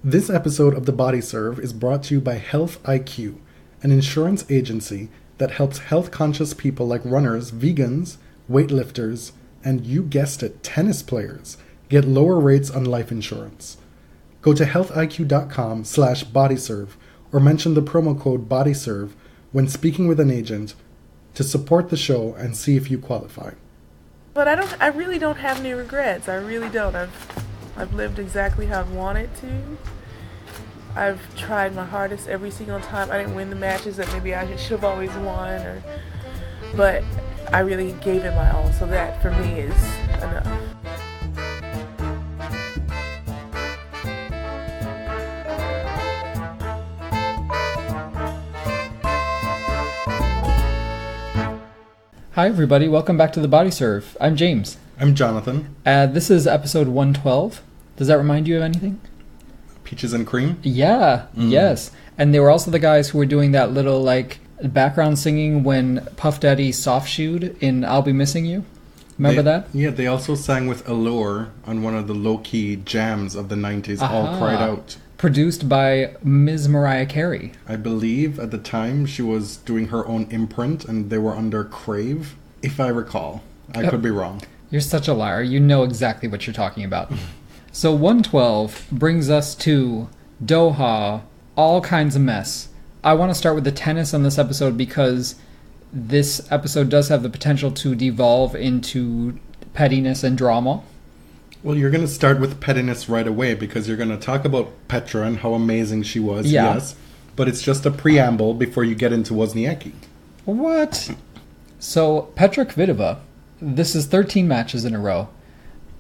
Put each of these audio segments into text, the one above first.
This episode of The Body Serve is brought to you by Health IQ, an insurance agency that helps health-conscious people like runners, vegans, weightlifters, and you guessed it, tennis players, get lower rates on life insurance. Go to healthiq.com/bodyserve or mention the promo code BODYSERVE when speaking with an agent to support the show and see if you qualify. But I really don't have any regrets. I really don't. I've lived exactly how I wanted to. I've tried my hardest every single time. I didn't win the matches that maybe I should have always won, but I really gave it my all, so that for me is enough. Hi everybody, welcome back to The Body Serve. I'm James. I'm Jonathan. This is episode 112. Does that remind you of anything? Peaches and Cream? Yeah, yes. And they were also the guys who were doing that little background singing when Puff Daddy soft-shoed in I'll Be Missing You. Remember that? Yeah, they also sang with Allure on one of the low-key jams of the 90s, All Cried Out. Produced by Ms. Mariah Carey. I believe at the time she was doing her own imprint and they were under Crave, if I recall. I could be wrong. You're such a liar. You know exactly what you're talking about. So 112 brings us to Doha, all kinds of mess. I want to start with the tennis on this episode because this episode does have the potential to devolve into pettiness and drama. Well, you're going to start with pettiness right away because you're going to talk about Petra and how amazing she was, yes. But it's just a preamble before you get into Wozniacki. What? So, Petra Kvitova, this is 13 matches in a row.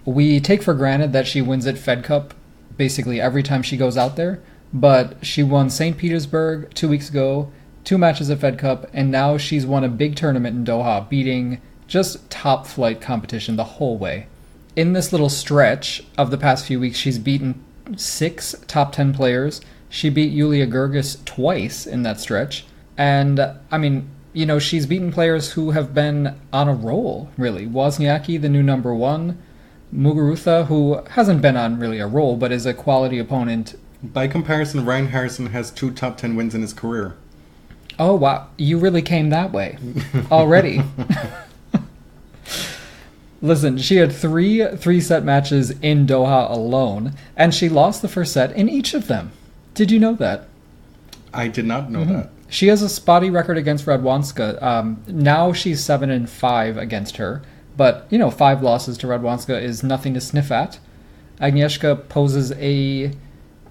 We take for granted that she wins at Fed Cup basically every time she goes out there, but she won St. Petersburg 2 weeks ago, 2 matches at Fed Cup, and now she's won a big tournament in Doha, beating just top-flight competition the whole way. In this little stretch of the past few weeks, she's beaten 6 top 10 players. She beat Yulia Gergis twice in that stretch. And, she's beaten players who have been on a roll, really. Wozniacki, the new number 1. Muguruza, who hasn't been on really a roll, but is a quality opponent. By comparison, Ryan Harrison has 2 top 10 wins in his career. Oh, wow. You really came that way already. Listen, she had 3 three-set matches in Doha alone, and she lost the first set in each of them. Did you know that? I did not know that. She has a spotty record against Radwanska. Now she's 7-5 against her, but 5 losses to Radwanska is nothing to sniff at. Agnieszka poses a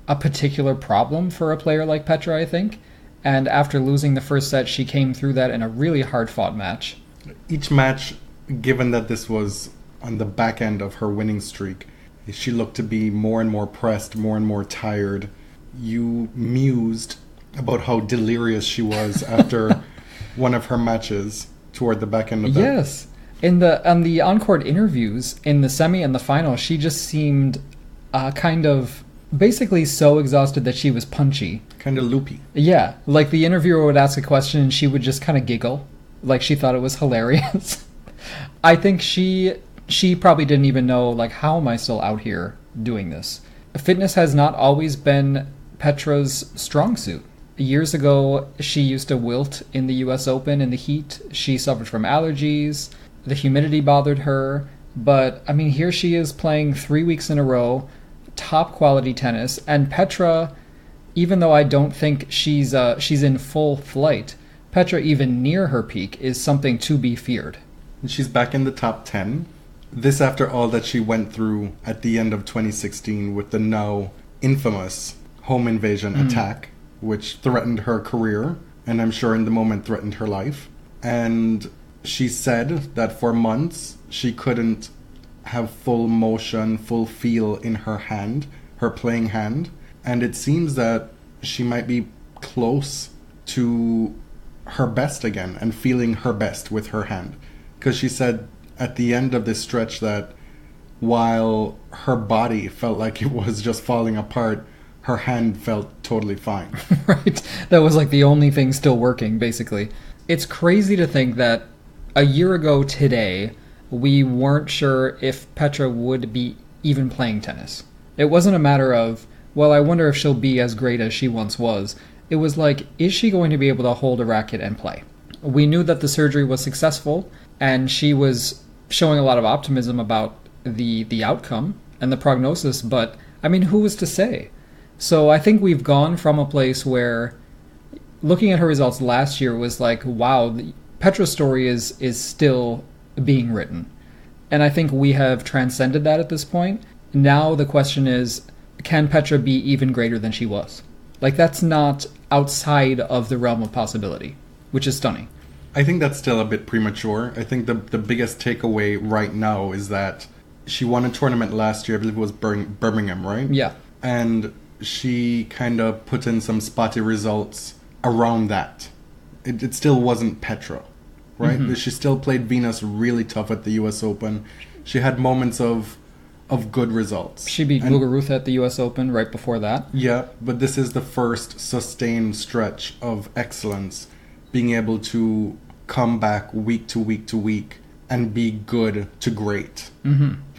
particular problem for a player like Petra, I think. And after losing the first set, she came through that in a really hard-fought match. Each match, given that this was on the back end of her winning streak, she looked to be more and more pressed, more and more tired. You mused about how delirious she was after one of her matches toward the back end of that. Yes. On the on-court interviews, in the semi and the final, she just seemed kind of basically so exhausted that she was punchy. Kind of loopy. Yeah, like the interviewer would ask a question and she would just kind of giggle, like she thought it was hilarious. I think she probably didn't even know, how am I still out here doing this? Fitness has not always been Petra's strong suit. Years ago, she used to wilt in the US Open in the heat. She suffered from allergies. The humidity bothered her. But, here she is playing 3 weeks in a row, top quality tennis. And Petra, even though I don't think she's in full flight, Petra, even near her peak, is something to be feared. She's back in the top 10. This after all that she went through at the end of 2016 with the now infamous home invasion attack, which threatened her career, and I'm sure in the moment threatened her life. And she said that for months she couldn't have full motion, full feel in her hand, her playing hand. And it seems that she might be close to her best again and feeling her best with her hand. Because she said at the end of this stretch that while her body felt like it was just falling apart, her hand felt totally fine. Right. That was the only thing still working, basically. It's crazy to think that a year ago today, we weren't sure if Petra would be even playing tennis. It wasn't a matter of, well, I wonder if she'll be as great as she once was. It was like, is she going to be able to hold a racket and play? We knew that the surgery was successful, and she was showing a lot of optimism about the outcome and the prognosis, but, I mean, who was to say? So I think we've gone from a place where looking at her results last year was like, wow, Petra's story is still being written. And I think we have transcended that at this point. Now the question is, can Petra be even greater than she was? Like, that's not outside of the realm of possibility, which is stunning. I think that's still a bit premature. I think the biggest takeaway right now is that she won a tournament last year, I believe it was Birmingham, right? Yeah. And she kind of put in some spotty results around that. It still wasn't Petra, right? Mm-hmm. She still played Venus really tough at the US Open. She had moments of good results. She beat Muguruza at the US Open right before that. Yeah, but this is the first sustained stretch of excellence, being able to come back week to week to week and be good to great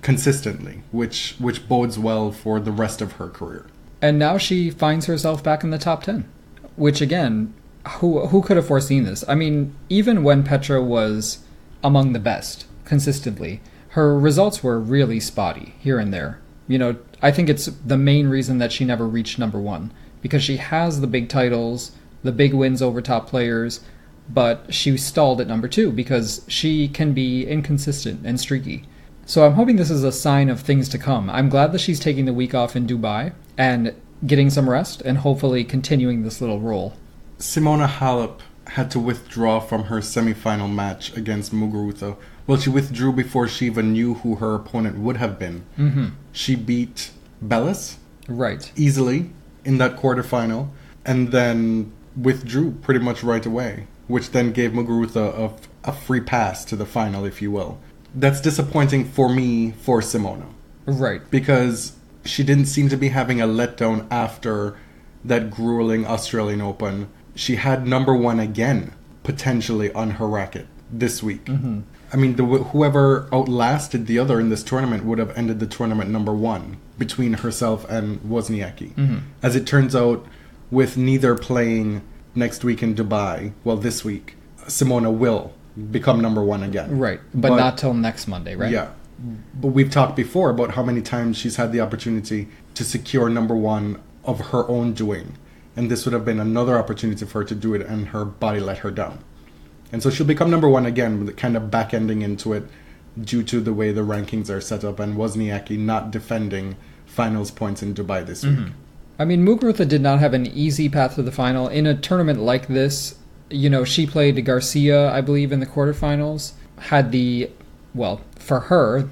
consistently, which bodes well for the rest of her career. And now she finds herself back in the top 10, which again, who could have foreseen this? I mean, even when Petra was among the best consistently, her results were really spotty here and there. You know, I think it's the main reason that she never reached number one, because she has the big titles, the big wins over top players, but she stalled at number two because she can be inconsistent and streaky. So I'm hoping this is a sign of things to come. I'm glad that she's taking the week off in Dubai and getting some rest and hopefully continuing this little roll. Simona Halep had to withdraw from her semi-final match against Muguruza. Well, she withdrew before she even knew who her opponent would have been. Mm-hmm. She beat Bellis easily in that quarterfinal and then withdrew pretty much right away, which then gave Muguruza a free pass to the final, if you will. That's disappointing for me, for Simona. Right. Because she didn't seem to be having a letdown after that grueling Australian Open. She had number one again, potentially, on her racket this week. Mm-hmm. I mean, whoever outlasted the other in this tournament would have ended the tournament number one between herself and Wozniacki. Mm-hmm. As it turns out, with neither playing next week in Dubai, well, this week, Simona will become number one again. Right, but not till next Monday, right? Yeah. But we've talked before about how many times she's had the opportunity to secure number one of her own doing. And this would have been another opportunity for her to do it, and her body let her down. And so she'll become number one again, with kind of back-ending into it due to the way the rankings are set up and Wozniacki not defending finals points in Dubai this week. I mean, Muguruza did not have an easy path to the final. In a tournament like this, you know, she played Garcia, I believe, in the quarterfinals, had for her,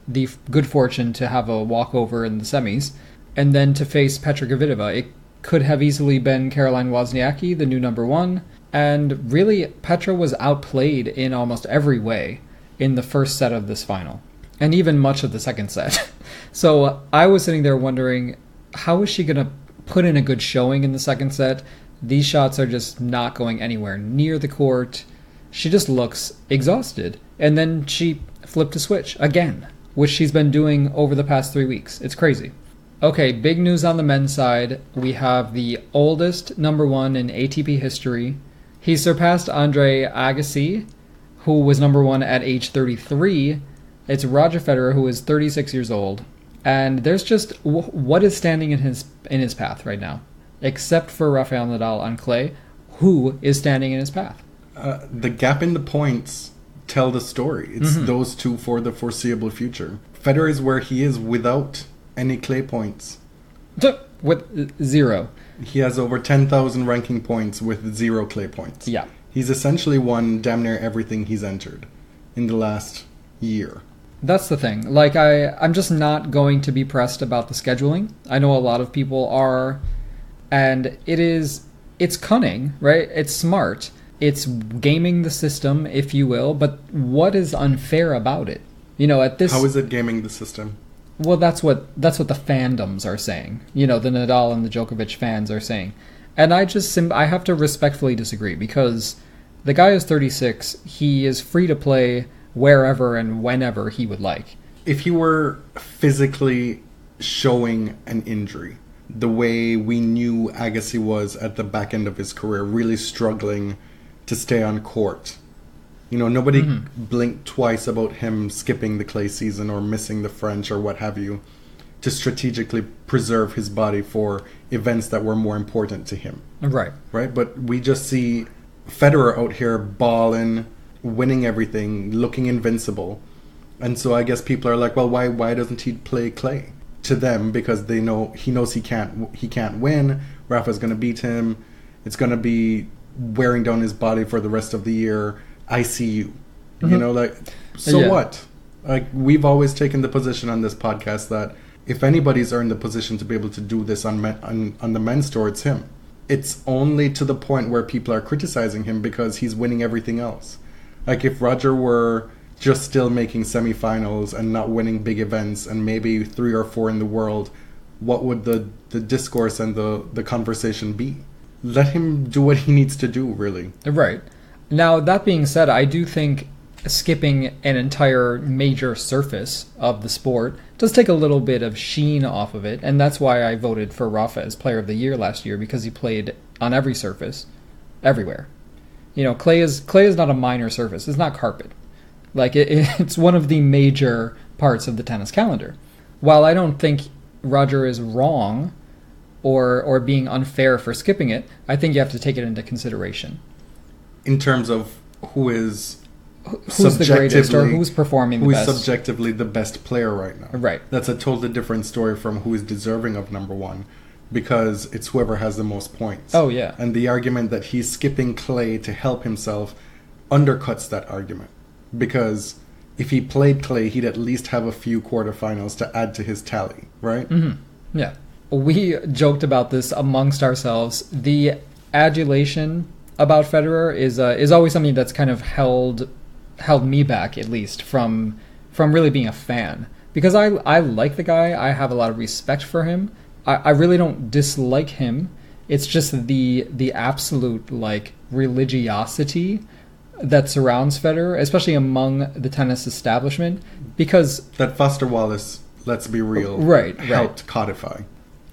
the good fortune to have a walkover in the semis, and then to face Petra Kvitova. It could have easily been Caroline Wozniacki, the new number one, and really, Petra was outplayed in almost every way in the first set of this final, and even much of the second set. So I was sitting there wondering, how is she going to put in a good showing in the second set? These shots are just not going anywhere near the court. She just looks exhausted. And then she flipped a switch again, which she's been doing over the past 3 weeks. It's crazy. Okay, big news on the men's side. We have the oldest number one in ATP history. He surpassed Andre Agassi, who was number one at age 33. It's Roger Federer, who is 36 years old. And there's just what is standing in his path right now, except for Rafael Nadal on clay. Who is standing in his path? The gap in the points tell the story. It's those two for the foreseeable future. Federer is where he is without any clay points. With zero. He has over 10,000 ranking points with 0 clay points. Yeah. He's essentially won damn near everything he's entered in the last year. That's the thing. Like, I'm just not going to be pressed about the scheduling. I know a lot of people are, and it's cunning, right? It's smart. It's gaming the system, if you will, but what is unfair about it? You know, at this... How is it gaming the system? Well, that's what the fandoms are saying. You know, the Nadal and the Djokovic fans are saying. And I have to respectfully disagree, because the guy is 36. He is free to play wherever and whenever he would like. If he were physically showing an injury, the way we knew Agassi was at the back end of his career, really struggling to stay on court. You know, nobody blinked twice about him skipping the clay season or missing the French or what have you to strategically preserve his body for events that were more important to him. Right. Right? But we just see Federer out here balling, winning everything, looking invincible. And so I guess people are like, well, why doesn't he play clay? To them, because he knows he can't win. Rafa's going to beat him. It's going to be wearing down his body for the rest of the year. I see you. You know, like, so what? Like, we've always taken the position on this podcast that if anybody's earned the position to be able to do this on the men's tour, it's him. It's only to the point where people are criticizing him because he's winning everything else. Like, if Roger were just still making semifinals and not winning big events and maybe 3 or 4 in the world, what would the discourse and the conversation be? Let him do what he needs to do, really. Right. Now, that being said, I do think skipping an entire major surface of the sport does take a little bit of sheen off of it, and that's why I voted for Rafa as Player of the Year last year, because he played on every surface, everywhere. You know, clay is not a minor surface. It's not carpet. Like, it's one of the major parts of the tennis calendar. While I don't think Roger is wrong or being unfair for skipping it, I think you have to take it into consideration. In terms of who's the greatest or who's performing the best. Who's subjectively the best player right now. Right. That's a totally different story from who is deserving of number one, because it's whoever has the most points. Oh, yeah. And the argument that he's skipping clay to help himself undercuts that argument. Because if he played clay, he'd at least have a few quarterfinals to add to his tally, right? Mm-hmm. Yeah. We joked about this amongst ourselves. The adulation about Federer is always something that's kind of held me back, at least, from really being a fan. Because I like the guy. I have a lot of respect for him. I really don't dislike him. It's just the absolute, like, religiosity that surrounds Federer, especially among the tennis establishment, because... That Foster Wallace, let's be real, helped codify.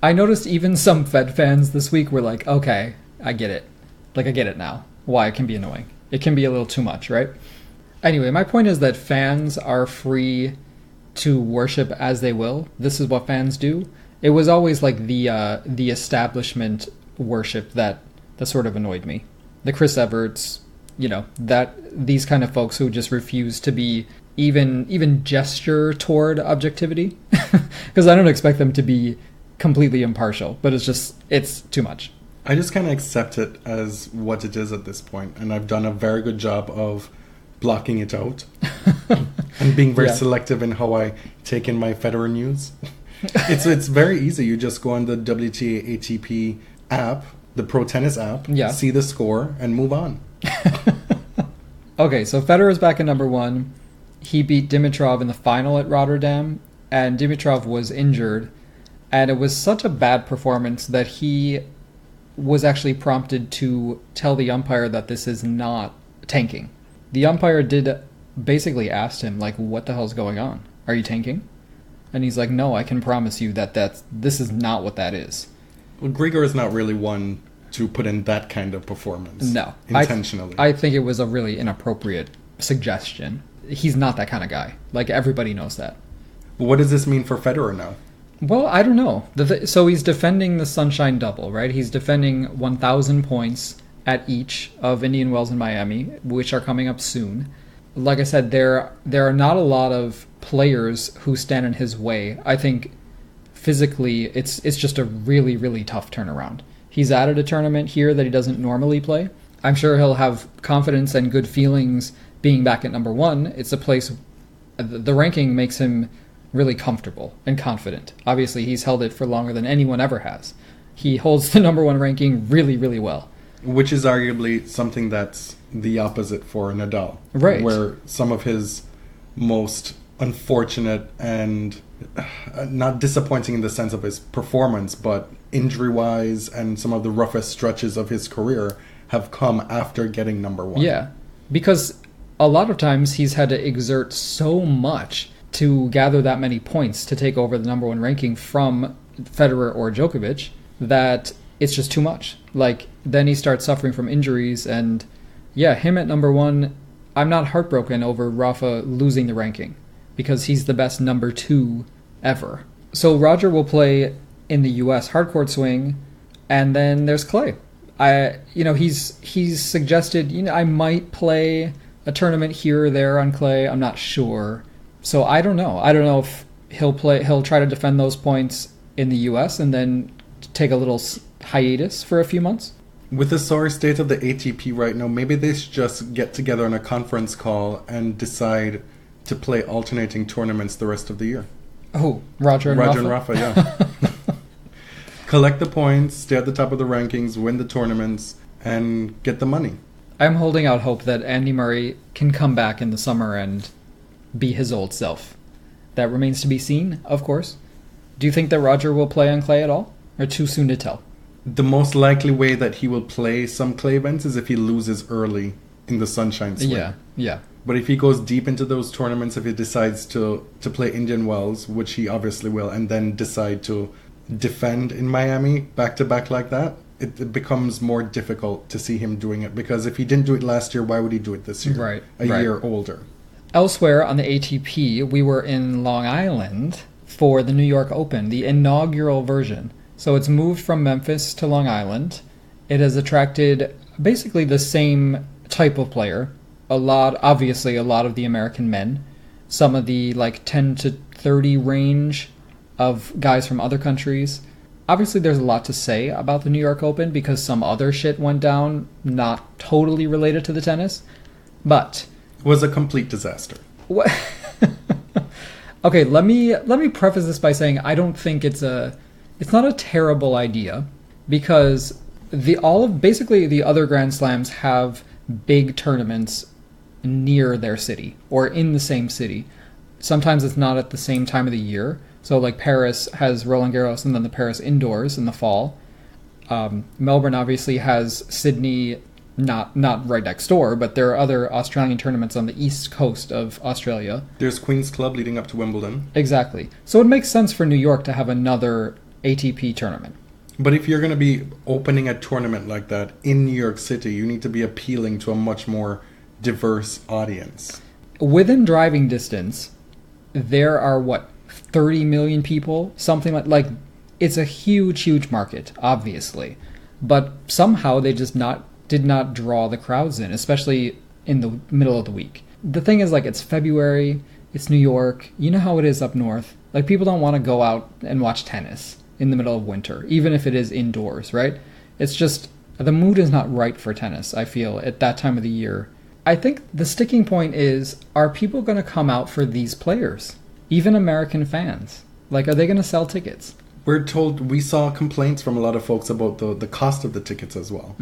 I noticed even some Fed fans this week were like, okay, I get it. Like, I get it now. Why it can be annoying. It can be a little too much, right? Anyway, my point is that fans are free to worship as they will. This is what fans do. It was always like the establishment worship that sort of annoyed me. The Chris Everts, you know, that these kind of folks who just refuse to be even gesture toward objectivity, because I don't expect them to be completely impartial, but it's too much. I just kind of accept it as what it is at this point, and I've done a very good job of blocking it out and being very selective in how I take in my Federer news. It's very easy. You just go on the WTA ATP app, the Pro Tennis app, see the score, and move on. Okay, so Federer's back at number one. He beat Dimitrov in the final at Rotterdam, and Dimitrov was injured, and it was such a bad performance that he was actually prompted to tell the umpire that this is not tanking. The umpire did basically asked him, like, what the hell's going on? Are you tanking? And he's like, no, I can promise you that this is not what that is. Well, Grigor is not really one to put in that kind of performance. No. Intentionally. I think it was a really inappropriate suggestion. He's not that kind of guy. Like, everybody knows that. What does this mean for Federer now? Well, I don't know. So he's defending the Sunshine Double, right? He's defending 1,000 points at each of Indian Wells and Miami, which are coming up soon. Like I said, there are not a lot of players who stand in his way. I think physically it's just a really, really tough turnaround. He's added a tournament here that he doesn't normally play. I'm sure he'll have confidence and good feelings being back at number one. It's a place, the ranking makes him really comfortable and confident. Obviously, he's held it for longer than anyone ever has. He holds the number one ranking really, really well. Which is arguably something that's the opposite for Nadal. Right. Where some of his most unfortunate and not disappointing in the sense of his performance, but injury-wise and some of the roughest stretches of his career have come after getting number one. Yeah, because a lot of times he's had to exert so much to gather that many points to take over the number one ranking from Federer or Djokovic, that it's just too much. Like, then he starts suffering from injuries, and yeah, him at number 1, I'm not heartbroken over Rafa losing the ranking, because he's the best number 2 ever. So Roger will play in the US hardcourt swing, and then there's clay. He's suggested, I might play a tournament here or there on clay. I'm not sure. So I don't know. I don't know if he'll try to defend those points in the US and then take a little hiatus for a few months. With the sorry state of the ATP right now, maybe they should just get together on a conference call and decide to play alternating tournaments the rest of the year. Oh, Roger and Rafa, yeah. Collect the points, stay at the top of the rankings, win the tournaments, and get the money. I'm holding out hope that Andy Murray can come back in the summer and be his old self. That remains to be seen, of course. Do you think that Roger will play on clay at all? Or too soon to tell? The most likely way that he will play some clay events is if he loses early in the Sunshine Swing. Yeah. But if he goes deep into those tournaments, if he decides to play Indian Wells, which he obviously will, and then decide to defend in Miami back-to-back like that, it becomes more difficult to see him doing it. Because if he didn't do it last year, why would he do it this year? Right. A year older. Elsewhere on the ATP, we were in Long Island for the New York Open, the inaugural version. So it's moved from Memphis to Long Island. It has attracted basically the same type of player. Obviously a lot of the American men. Some of the 10 to 30 range of guys from other countries. Obviously there's a lot to say about the New York Open because some other shit went down, not totally related to the tennis. But it was a complete disaster. What? Okay, let me preface this by saying I don't think it's not a terrible idea, because basically the other Grand Slams have big tournaments near their city or in the same city. Sometimes it's not at the same time of the year. So like Paris has Roland Garros and then the Paris Indoors in the fall. Melbourne obviously has Sydney, not right next door, but there are other Australian tournaments on the east coast of Australia. There's Queen's Club leading up to Wimbledon. Exactly. So it makes sense for New York to have another ATP tournament. But if you're going to be opening a tournament like that in New York City, you need to be appealing to a much more diverse audience. Within driving distance, there are 30 million people, something like it's a huge market, obviously, but somehow they just did not draw the crowds in, especially in the middle of the week. The thing is, it's February, it's New York, you know how it is up north. People don't want to go out and watch tennis in the middle of winter, even if it is indoors, right? It's just the mood is not right for tennis, I feel, at that time of the year. I think the sticking point is, are people going to come out for these players? Even American fans. Are they going to sell tickets? We saw complaints from a lot of folks about the cost of the tickets as well.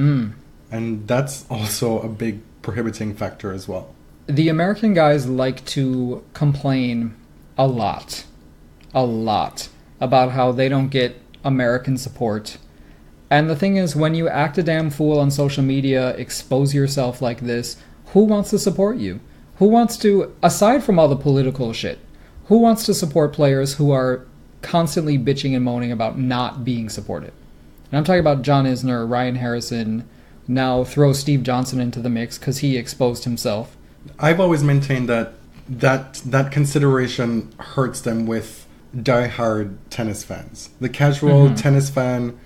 And that's also a big prohibiting factor as well. The American guys like to complain a lot about how they don't get American support. And the thing is, when you act a damn fool on social media, expose yourself like this, who wants to support you? Who wants to, aside from all the political shit, who wants to support players who are constantly bitching and moaning about not being supported? And I'm talking about John Isner, Ryan Harrison, now throw Steve Johnson into the mix because he exposed himself. I've always maintained that consideration hurts them with diehard tennis fans. The casual tennis fan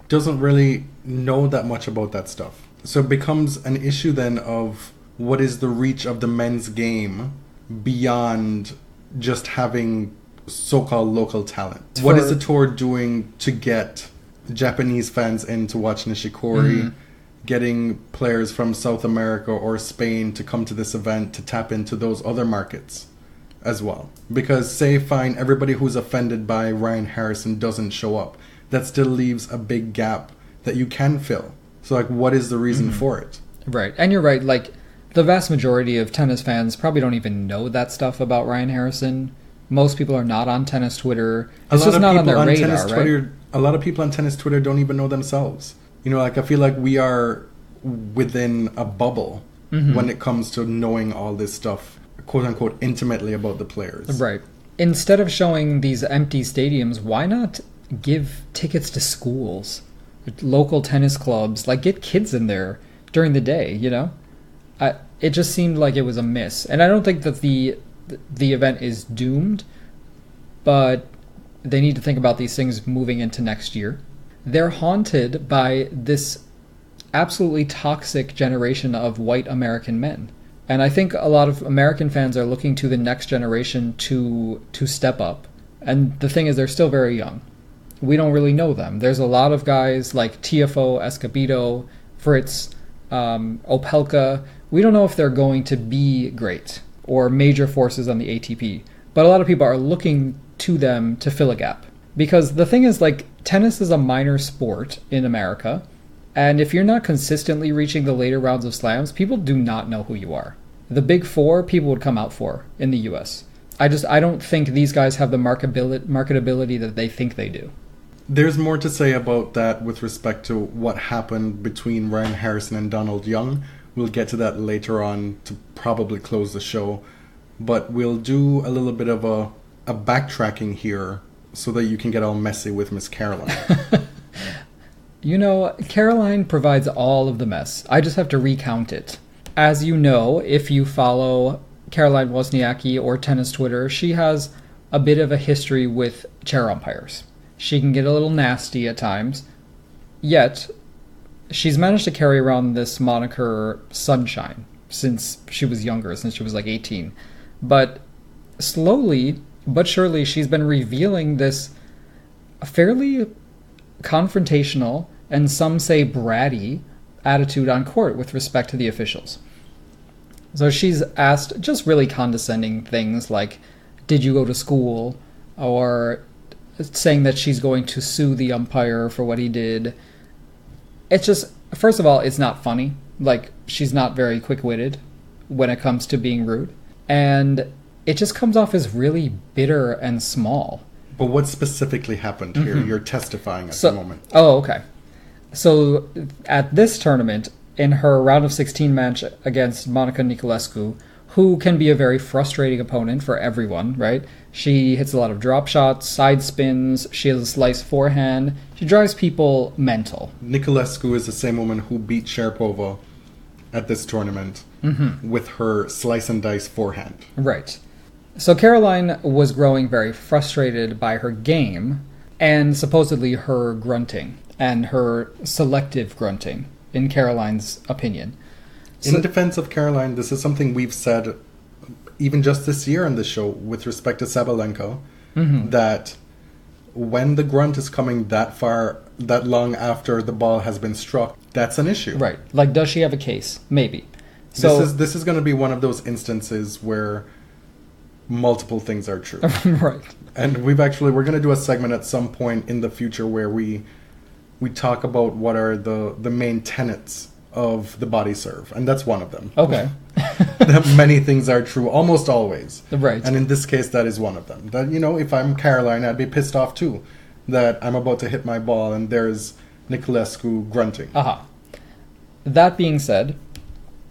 doesn't really know that much about that stuff. So it becomes an issue then of what is the reach of the men's game beyond just having so-called local talent. What is the tour doing to get Japanese fans in to watch Nishikori, getting players from South America or Spain to come to this event to tap into those other markets as well? Because say fine, everybody who's offended by Ryan Harrison doesn't show up. That still leaves a big gap that you can fill. So what is the reason for it? Right. And you're right, the vast majority of tennis fans probably don't even know that stuff about Ryan Harrison. Most people are not on tennis Twitter. It's just not on their radar, right? A lot of people on tennis Twitter don't even know themselves. I feel like we are within a bubble when it comes to knowing all this stuff, quote unquote, intimately about the players. Right. Instead of showing these empty stadiums, why not give tickets to schools, local tennis clubs, like get kids in there during the day, you know? It just seemed like it was a miss. And I don't think that the event is doomed, but they need to think about these things moving into next year. They're haunted by this absolutely toxic generation of white American men. And I think a lot of American fans are looking to the next generation to step up. And the thing is, they're still very young. We don't really know them. There's a lot of guys like Tiafoe, Escobedo, Fritz, Opelka. We don't know if they're going to be great or major forces on the ATP. But a lot of people are looking to them to fill a gap. Because the thing is, like, tennis is a minor sport in America. And if you're not consistently reaching the later rounds of slams, people do not know who you are. The big four, people would come out for in the US. I don't think these guys have the marketability that they think they do. There's more to say about that with respect to what happened between Ryan Harrison and Donald Young. We'll get to that later on to probably close the show. But we'll do a little bit of a backtracking here so that you can get all messy with Miss Caroline. You know, Caroline provides all of the mess. I just have to recount it. As you know, if you follow Caroline Wozniacki or tennis Twitter, she has a bit of a history with chair umpires. She can get a little nasty at times, yet she's managed to carry around this moniker Sunshine since she was younger, since she was like 18. But slowly but surely she's been revealing this fairly confrontational and some say bratty attitude on court with respect to the officials. So she's asked just really condescending things like, did you go to school? Or saying that she's going to sue the umpire for what he did. It's just, first of all, it's not funny. Like, she's not very quick-witted when it comes to being rude. And it just comes off as really bitter and small. But what specifically happened here? You're testifying at the moment. Oh, okay. So at this tournament, in her round of 16 match against Monica Niculescu, who can be a very frustrating opponent for everyone, right? She hits a lot of drop shots, side spins, she has a slice forehand. She drives people mental. Niculescu is the same woman who beat Sharapova at this tournament with her slice and dice forehand. Right. So Caroline was growing very frustrated by her game and supposedly her grunting and her selective grunting, in Caroline's opinion. In defense of Caroline, this is something we've said even just this year on the show with respect to Sabalenka, that when the grunt is coming that far, that long after the ball has been struck, that's an issue. Right. Like, does she have a case? Maybe. So this is going to be one of those instances where multiple things are true. Right. And we're going to do a segment at some point in the future where we talk about what are the main tenets of the body serve, and that's one of them. Okay. That many things are true almost always. Right. And in this case, that is one of them. That, you know, if I'm Caroline, I'd be pissed off too that I'm about to hit my ball and there's Niculescu grunting. That being said,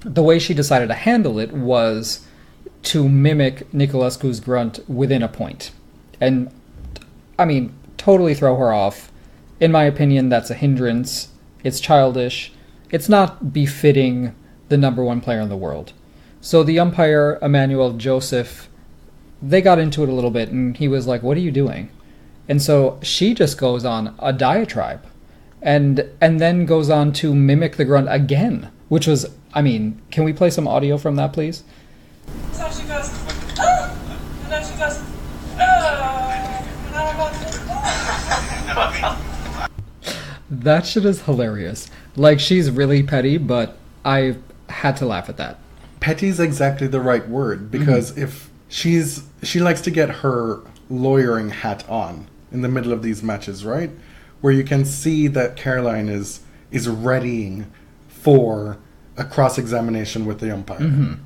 the way she decided to handle it was to mimic Niculescu's grunt within a point. And, I mean, totally throw her off. In my opinion, that's a hindrance. It's childish. It's not befitting the number one player in the world. So the umpire, Emmanuel Joseph, they got into it a little bit, and he was like, what are you doing? And so she just goes on a diatribe and then goes on to mimic the grunt again, which was, I mean, can we play some audio from that, please? So she goes, oh! And then she goes, oh! And then I go, oh! That shit is hilarious. Like, she's really petty, but I had to laugh at that. Petty is exactly the right word, because if she likes to get her lawyering hat on in the middle of these matches, right? Where you can see that Caroline is readying for a cross-examination with the umpire.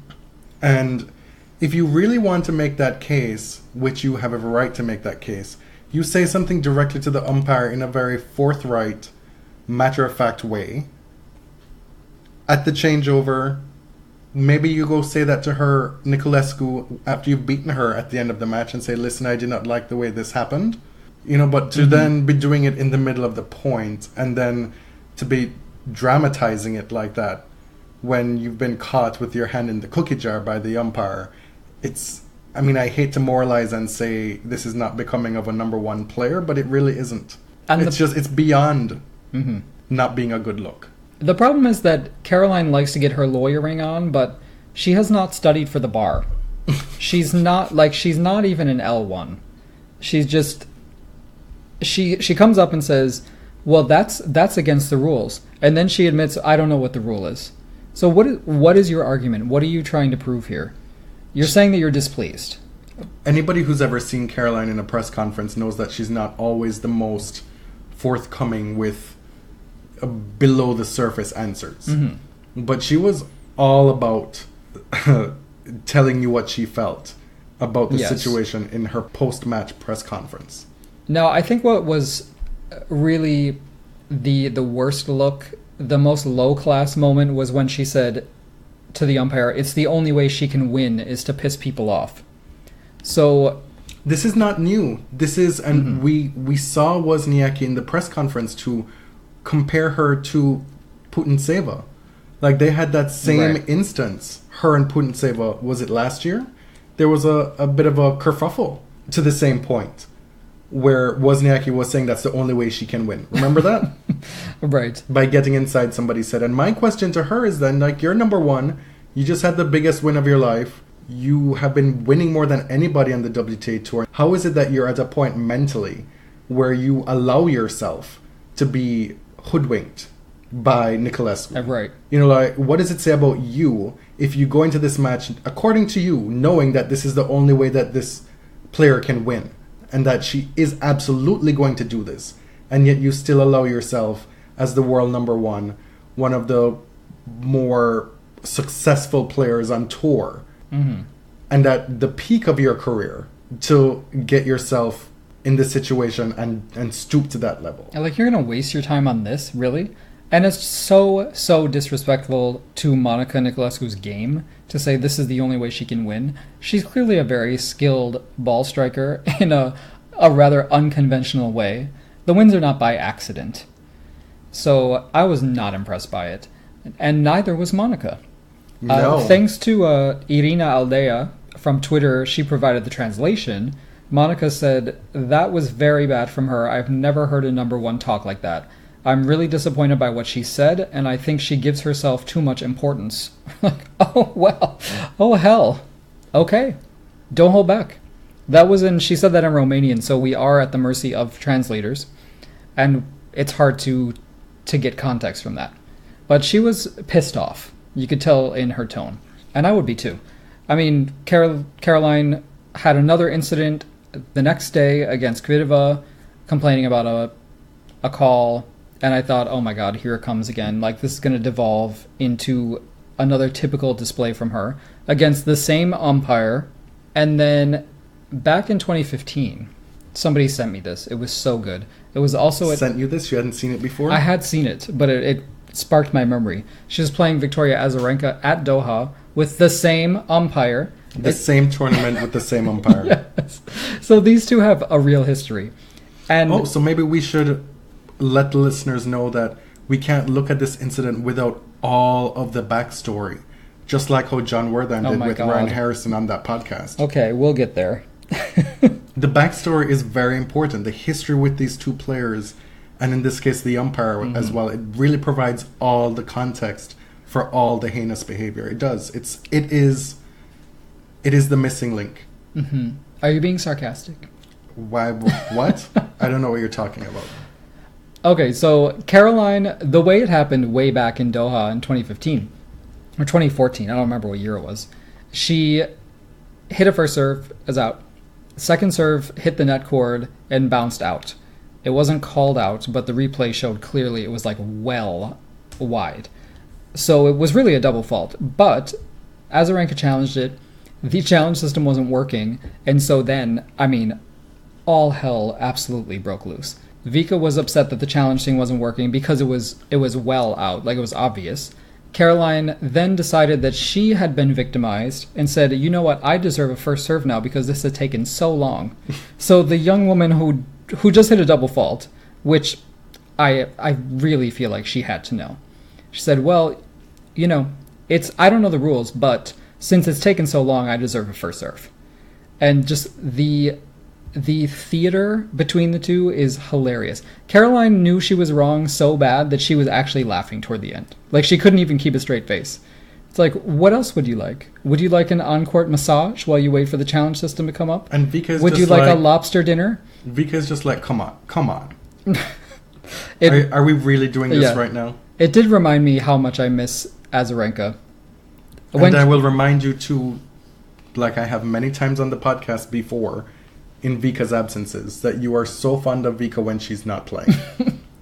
And if you really want to make that case, which you have every right to make that case, you say something directly to the umpire in a very forthright, matter-of-fact way. At the changeover, maybe you go say that to her, Niculescu, after you've beaten her at the end of the match and say, listen, I did not like the way this happened. You know, but to then be doing it in the middle of the point and then to be dramatizing it like that when you've been caught with your hand in the cookie jar by the umpire, I mean, I hate to moralize and say this is not becoming of a number one player, but it really isn't. And it's beyond not being a good look. The problem is that Caroline likes to get her lawyering on, but she has not studied for the bar. She's not even an L1. She's just... She comes up and says, well, that's against the rules. And then she admits, I don't know what the rule is. So what is your argument? What are you trying to prove here? You're saying that you're displeased. Anybody who's ever seen Caroline in a press conference knows that she's not always the most forthcoming with below the surface answers. But she was all about telling you what she felt about the situation in her post-match press conference. Now, I think what was really the worst look, the most low-class moment was when she said to the umpire, it's the only way she can win is to piss people off. So... This is not new. This is... And we saw Wozniacki in the press conference to compare her to Putintseva. Like, they had that same instance. Her and Putintseva, was it last year? There was a bit of a kerfuffle to the same point, where Wozniacki was saying that's the only way she can win. Remember that? Right. By getting inside somebody's head. And my question to her is then, like, you're number one. You just had the biggest win of your life. You have been winning more than anybody on the WTA Tour. How is it that you're at a point mentally where you allow yourself to be hoodwinked by Niculescu? Right. You know, like, what does it say about you if you go into this match, according to you, knowing that this is the only way that this player can win? And that she is absolutely going to do this. And yet you still allow yourself, as the world number one of the more successful players on tour, and at the peak of your career, to get yourself in this situation and stoop to that level. Like, you're going to waste your time on this? Really? And it's so disrespectful to Monica Niculescu's game to say this is the only way she can win. She's clearly a very skilled ball striker in a rather unconventional way. The wins are not by accident. So I was not impressed by it. And neither was Monica. No. Thanks to Irina Aldea from Twitter, she provided the translation. Monica said, that was very bad from her. I've never heard a number one talk like that. I'm really disappointed by what she said, and I think she gives herself too much importance. Like, oh, well. Oh, hell. Okay. Don't hold back. She said that in Romanian, so we are at the mercy of translators. And it's hard to get context from that. But she was pissed off. You could tell in her tone. And I would be too. I mean, Caroline had another incident the next day against Kvitova, complaining about a call. And I thought, oh my god, here it comes again. Like, this is going to devolve into another typical display from her against the same umpire. And then back in 2015, somebody sent me this. It was so good. It was also... Sent you this? You hadn't seen it before? I had seen it, but it sparked my memory. She was playing Victoria Azarenka at Doha with the same umpire. The same tournament with the same umpire. Yes. So these two have a real history. And so maybe we should let the listeners know that we can't look at this incident without all of the backstory. Just like how John Wortham did with Ryan Harrison on that podcast. Okay, we'll get there. The backstory is very important. The history with these two players, and in this case the umpire as well, it really provides all the context for all the heinous behavior. It does. It is the missing link. Are you being sarcastic? Why? What? I don't know what you're talking about. Okay, so Caroline, the way it happened way back in Doha in 2015 or 2014, I don't remember what year it was. She hit a first serve, is out. Second serve hit the net cord and bounced out. It wasn't called out, but the replay showed clearly it was like well wide. So it was really a double fault. But Azarenka challenged it. The challenge system wasn't working. And so then, I mean, all hell absolutely broke loose. Vika was upset that the challenge thing wasn't working because it was well out, like it was obvious. Caroline then decided that she had been victimized and said, you know what, I deserve a first serve now because this has taken so long. So the young woman who who just hit a double fault, which I really feel like she had to know. She said, well, I don't know the rules, but since it's taken so long, I deserve a first serve. And just the theater between the two is hilarious. Caroline knew she was wrong so bad that she was actually laughing toward the end. Like, she couldn't even keep a straight face. It's like, what else would you like? Would you like an on-court massage while you wait for the challenge system to come up? And Vika's would you like a lobster dinner? Vika's just like, come on. Are we really doing this right now? It did remind me how much I miss Azarenka. And I will remind you too, like I have many times on the podcast before, in Vika's absences, that you are so fond of Vika when she's not playing.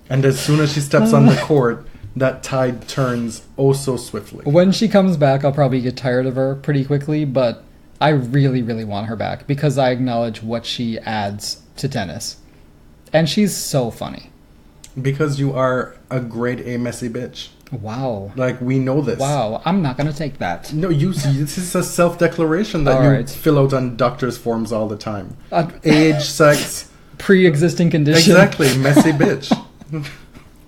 And as soon as she steps on the court, that tide turns oh so swiftly. When she comes back, I'll probably get tired of her pretty quickly, but I really, really want her back because I acknowledge what she adds to tennis. And she's so funny. Because you are a grade A messy bitch. Wow. Like, we know this. Wow, I'm not going to take that. No, this is a self-declaration that you fill out on doctor's forms all the time. Age, sex. Pre-existing condition. Exactly, messy bitch.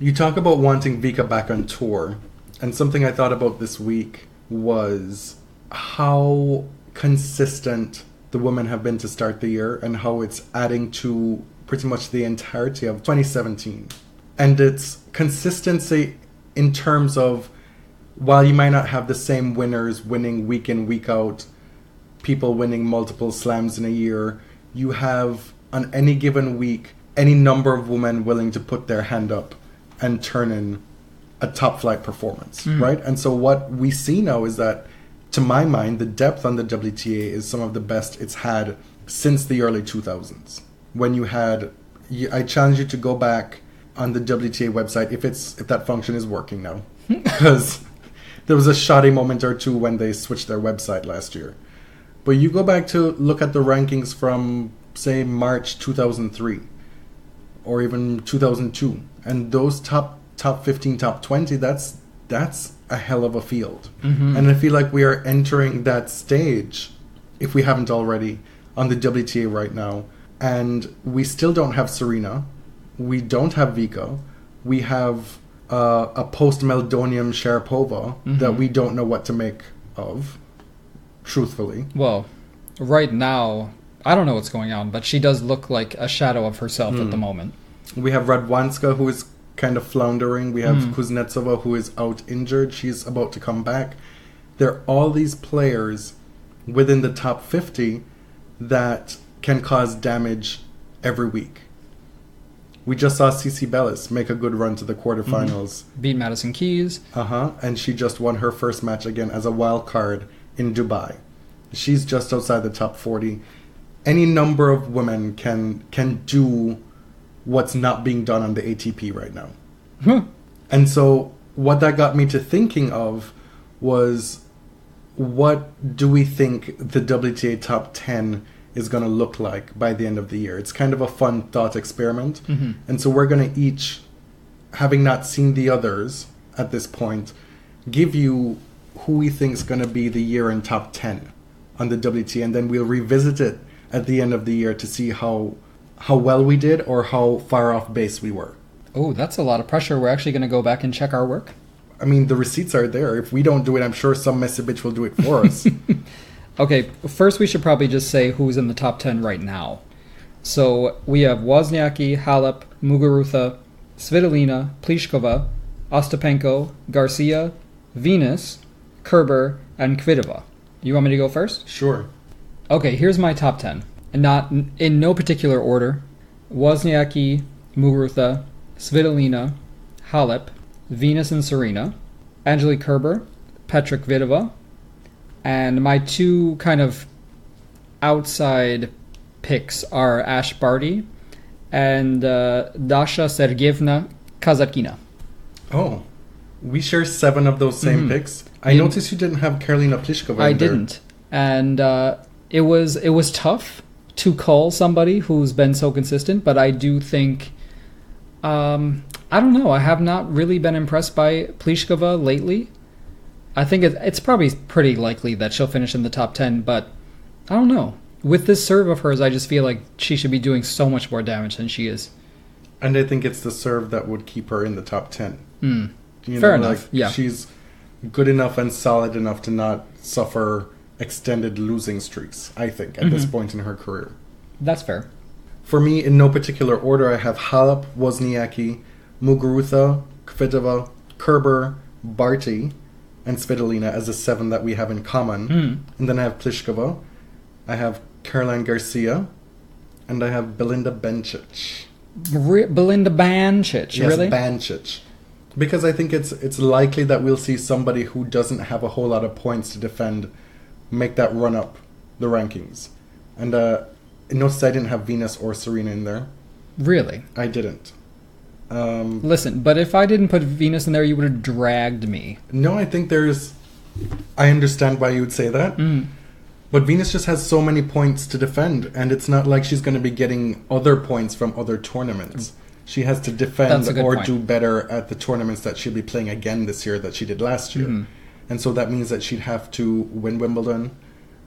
You talk about wanting Vika back on tour, and something I thought about this week was how consistent the women have been to start the year and how it's adding to pretty much the entirety of 2017. And it's consistency in terms of, while you might not have the same winners winning week in, week out, people winning multiple slams in a year, you have, on any given week, any number of women willing to put their hand up and turn in a top flight performance, right? And so what we see now is that, to my mind, the depth on the WTA is some of the best it's had since the early 2000s. When you had, I challenge you to go back on the WTA website if that function is working now, because there was a shoddy moment or two when they switched their website last year. But you go back to look at the rankings from, say, March 2003 or even 2002, and those top 15, top 20, that's a hell of a field. And I feel like we are entering that stage, if we haven't already, on the WTA right now. And we still don't have Serena. We don't have Vika. We have a post-Meldonium Sharapova that we don't know what to make of, truthfully. Well, right now, I don't know what's going on, but she does look like a shadow of herself at the moment. We have Radwanska, who is kind of floundering. We have Kuznetsova, who is out injured. She's about to come back. There are all these players within the top 50 that can cause damage every week. We just saw Cici Bellis make a good run to the quarterfinals. Beat Madison Keys. And she just won her first match again as a wild card in Dubai. She's just outside the top 40. Any number of women can do what's not being done on the ATP right now. And so what that got me to thinking of was, what do we think the WTA top 10 is going to look like by the end of the year? It's kind of a fun thought experiment. And so we're going to each, having not seen the others at this point, give you who we think is going to be the year in top 10 on the WTA, and then we'll revisit it at the end of the year to see how well we did or how far off base we were. Oh, that's a lot of pressure. We're actually going to go back and check our work. I mean, the receipts are there. If we don't do it, I'm sure some messy bitch will do it for us. Okay, first we should probably just say who's in the top 10 right now. So we have Wozniacki, Halep, Muguruza, Svitolina, Pliskova, Ostapenko, Garcia, Venus, Kerber, and Kvitova. You want me to go first? Sure. Okay, here's my top 10. And not in no particular order. Wozniacki, Muguruza, Svitolina, Halep, Venus and Serena, Angelique Kerber, Petra Kvitova, and my two kind of outside picks are Ash Barty and Dasha Sergeyevna Kazatkina. Oh, we share 7 of those same picks. I noticed you didn't have Karolina Pliskova. I didn't, and it was tough to call somebody who's been so consistent, but I do think, I don't know, I have not really been impressed by Pliskova lately. I think it's probably pretty likely that she'll finish in the top 10, but I don't know. with this serve of hers, I just feel like she should be doing so much more damage than she is. And I think it's the serve that would keep her in the top 10. Fair enough, yeah. She's good enough and solid enough to not suffer extended losing streaks, I think, at this point in her career. That's fair. For me, in no particular order, I have Halep, Wozniacki, Muguruza, Kvitova, Kerber, Barty, and Svitolina as the 7 that we have in common. And then I have Pliskova, I have Caroline Garcia, and I have Belinda Bencic. Belinda Bencic, yes, really? Bencic. Because I think it's likely that we'll see somebody who doesn't have a whole lot of points to defend make that run up the rankings. And notice I didn't have Venus or Serena in there. Really? I didn't. Listen, but if I didn't put Venus in there, you would have dragged me. No, I think I understand why you would say that. But Venus just has so many points to defend, and it's not like she's going to be getting other points from other tournaments. She has to defend or do better at the tournaments that she'll be playing again this year that she did last year. And so that means that she'd have to win Wimbledon,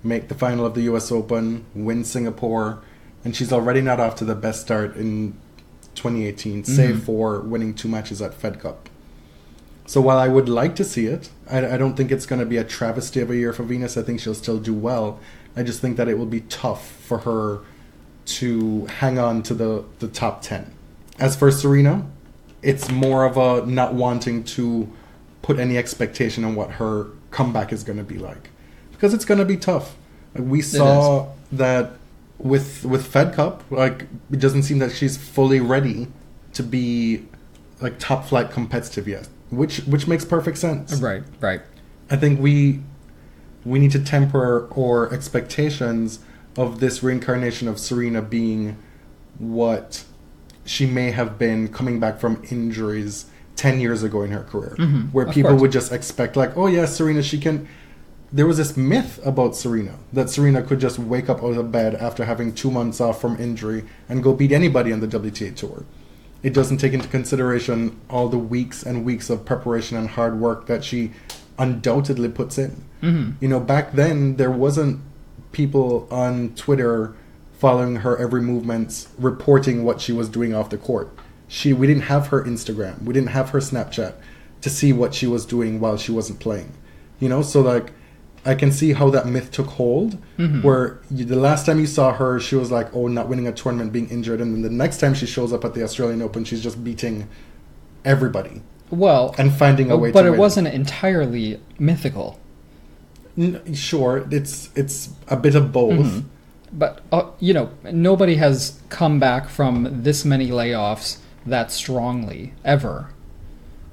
make the final of the US Open, win Singapore, and she's already not off to the best start in 2018, save for winning 2 matches at Fed Cup. So while I would like to see it, I don't think it's going to be a travesty of a year for Venus. I think she'll still do well. I just think that it will be tough for her to hang on to the top 10. As for Serena, it's more of a not wanting to put any expectation on what her comeback is going to be like. Because it's going to be tough. We saw that with Fed Cup, like, it doesn't seem that she's fully ready to be like top flight competitive yet. Which makes perfect sense. Right. I think we need to temper our expectations of this reincarnation of Serena being what she may have been coming back from injuries 10 years ago in her career. Where people would just expect, like, oh yeah, Serena, she can... There was this myth about Serena, that Serena could just wake up out of bed after having 2 months off from injury and go beat anybody on the WTA Tour. It doesn't take into consideration all the weeks and weeks of preparation and hard work that she undoubtedly puts in. You know, back then, there wasn't people on Twitter following her every movements, reporting what she was doing off the court. We didn't have her Instagram. We didn't have her Snapchat to see what she was doing while she wasn't playing. You know, so like, I can see how that myth took hold, where the last time you saw her, she was like, oh, not winning a tournament, being injured, and then the next time she shows up at the Australian Open, she's just beating everybody. Well, and finding a way to win. But it wasn't entirely mythical. Sure, it's a bit of both. But, you know, nobody has come back from this many layoffs that strongly, ever.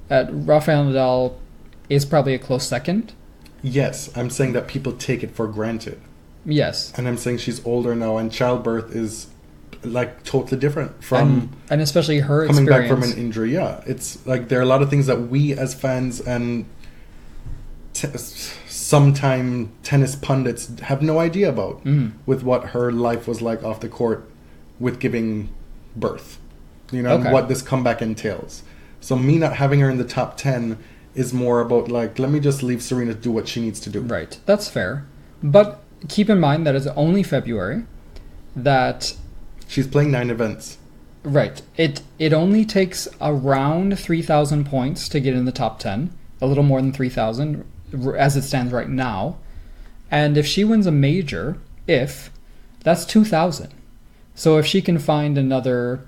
Rafael Nadal is probably a close second. Yes, I'm saying that people take it for granted. Yes. And I'm saying she's older now, and childbirth is like totally different from... And especially her coming experience. Back from an injury, yeah. It's like there are a lot of things that we as fans and sometime tennis pundits have no idea about with what her life was like off the court with giving birth. You know, and what this comeback entails. So me not having her in the top 10 is more about, like, let me just leave Serena to do what she needs to do. Right. That's fair. But keep in mind that it's only February. That... She's playing 9 events. Right. It only takes around 3,000 points to get in the top 10. A little more than 3,000 as it stands right now. And if she wins a major, that's 2,000. So if she can find another...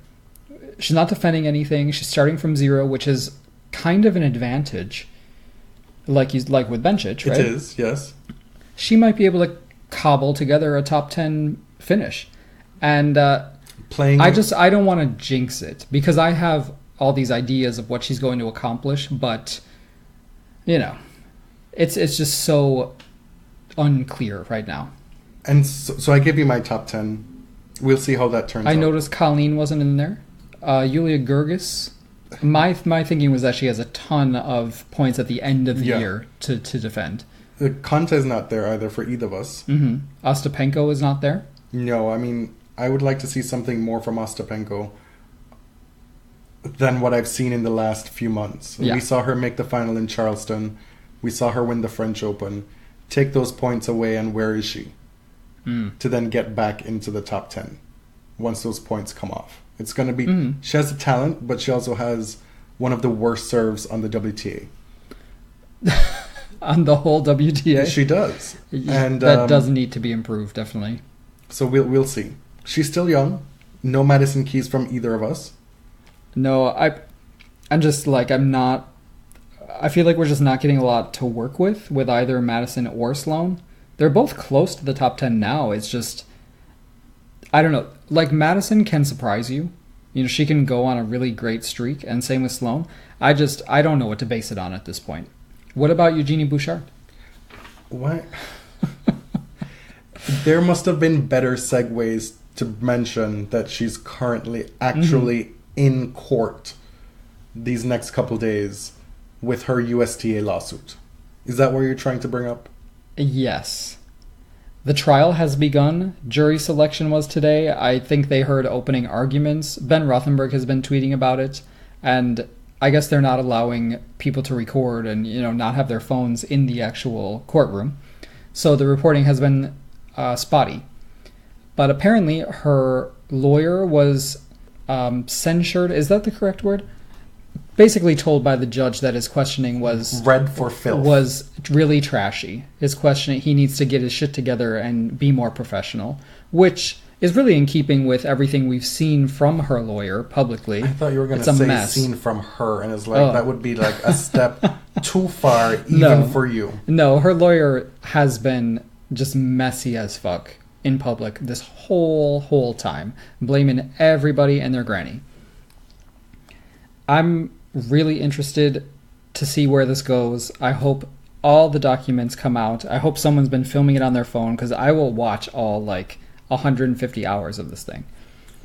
She's not defending anything. She's starting from 0, which is kind of an advantage, like with Bencic, right? It is, yes. She might be able to cobble together a top 10 finish, and playing. I don't want to jinx it because I have all these ideas of what she's going to accomplish, but you know, it's just so unclear right now. And so I give you my top 10. We'll see how that turns out. I noticed Colleen wasn't in there. Yulia Gergis. My thinking was that she has a ton of points at the end of the year to defend. The Konta is not there either for either of us. Ostapenko is not there? No, I mean, I would like to see something more from Ostapenko than what I've seen in the last few months. Yeah. We saw her make the final in Charleston. We saw her win the French Open. Take those points away, and where is she? to then get back into the top 10 once those points come off. It's going to be... She has the talent, but she also has one of the worst serves on the WTA. On the whole WTA? She does. And that does need to be improved, definitely. So we'll see. She's still young. No Madison Keys from either of us. No, I'm just like, I'm not... I feel like we're just not getting a lot to work with either Madison or Sloane. They're both close to the top 10 now. It's just... I don't know. Like, Madison can surprise you. You know, she can go on a really great streak, and same with Sloane. I don't know what to base it on at this point. What about Eugenie Bouchard? What? There must have been better segues to mention that she's currently actually in court these next couple days with her USTA lawsuit. Is that what you're trying to bring up? Yes. The trial has begun. Jury selection was today. I think they heard opening arguments. Ben Rothenberg has been tweeting about it. And I guess they're not allowing people to record and, you know, not have their phones in the actual courtroom. So the reporting has been spotty. But apparently her lawyer was censured. Is that the correct word? Basically told by the judge that his questioning was... Read for filth. Was really trashy. His questioning, he needs to get his shit together and be more professional. Which is really in keeping with everything we've seen from her lawyer publicly. I thought you were going to say seen from her, and it's like, that would be like a step too far even for you. No, her lawyer has been just messy as fuck in public this whole time, blaming everybody and their granny. I'm really interested to see where this goes. I hope all the documents come out. I hope someone's been filming it on their phone, because I will watch all, 150 hours of this thing.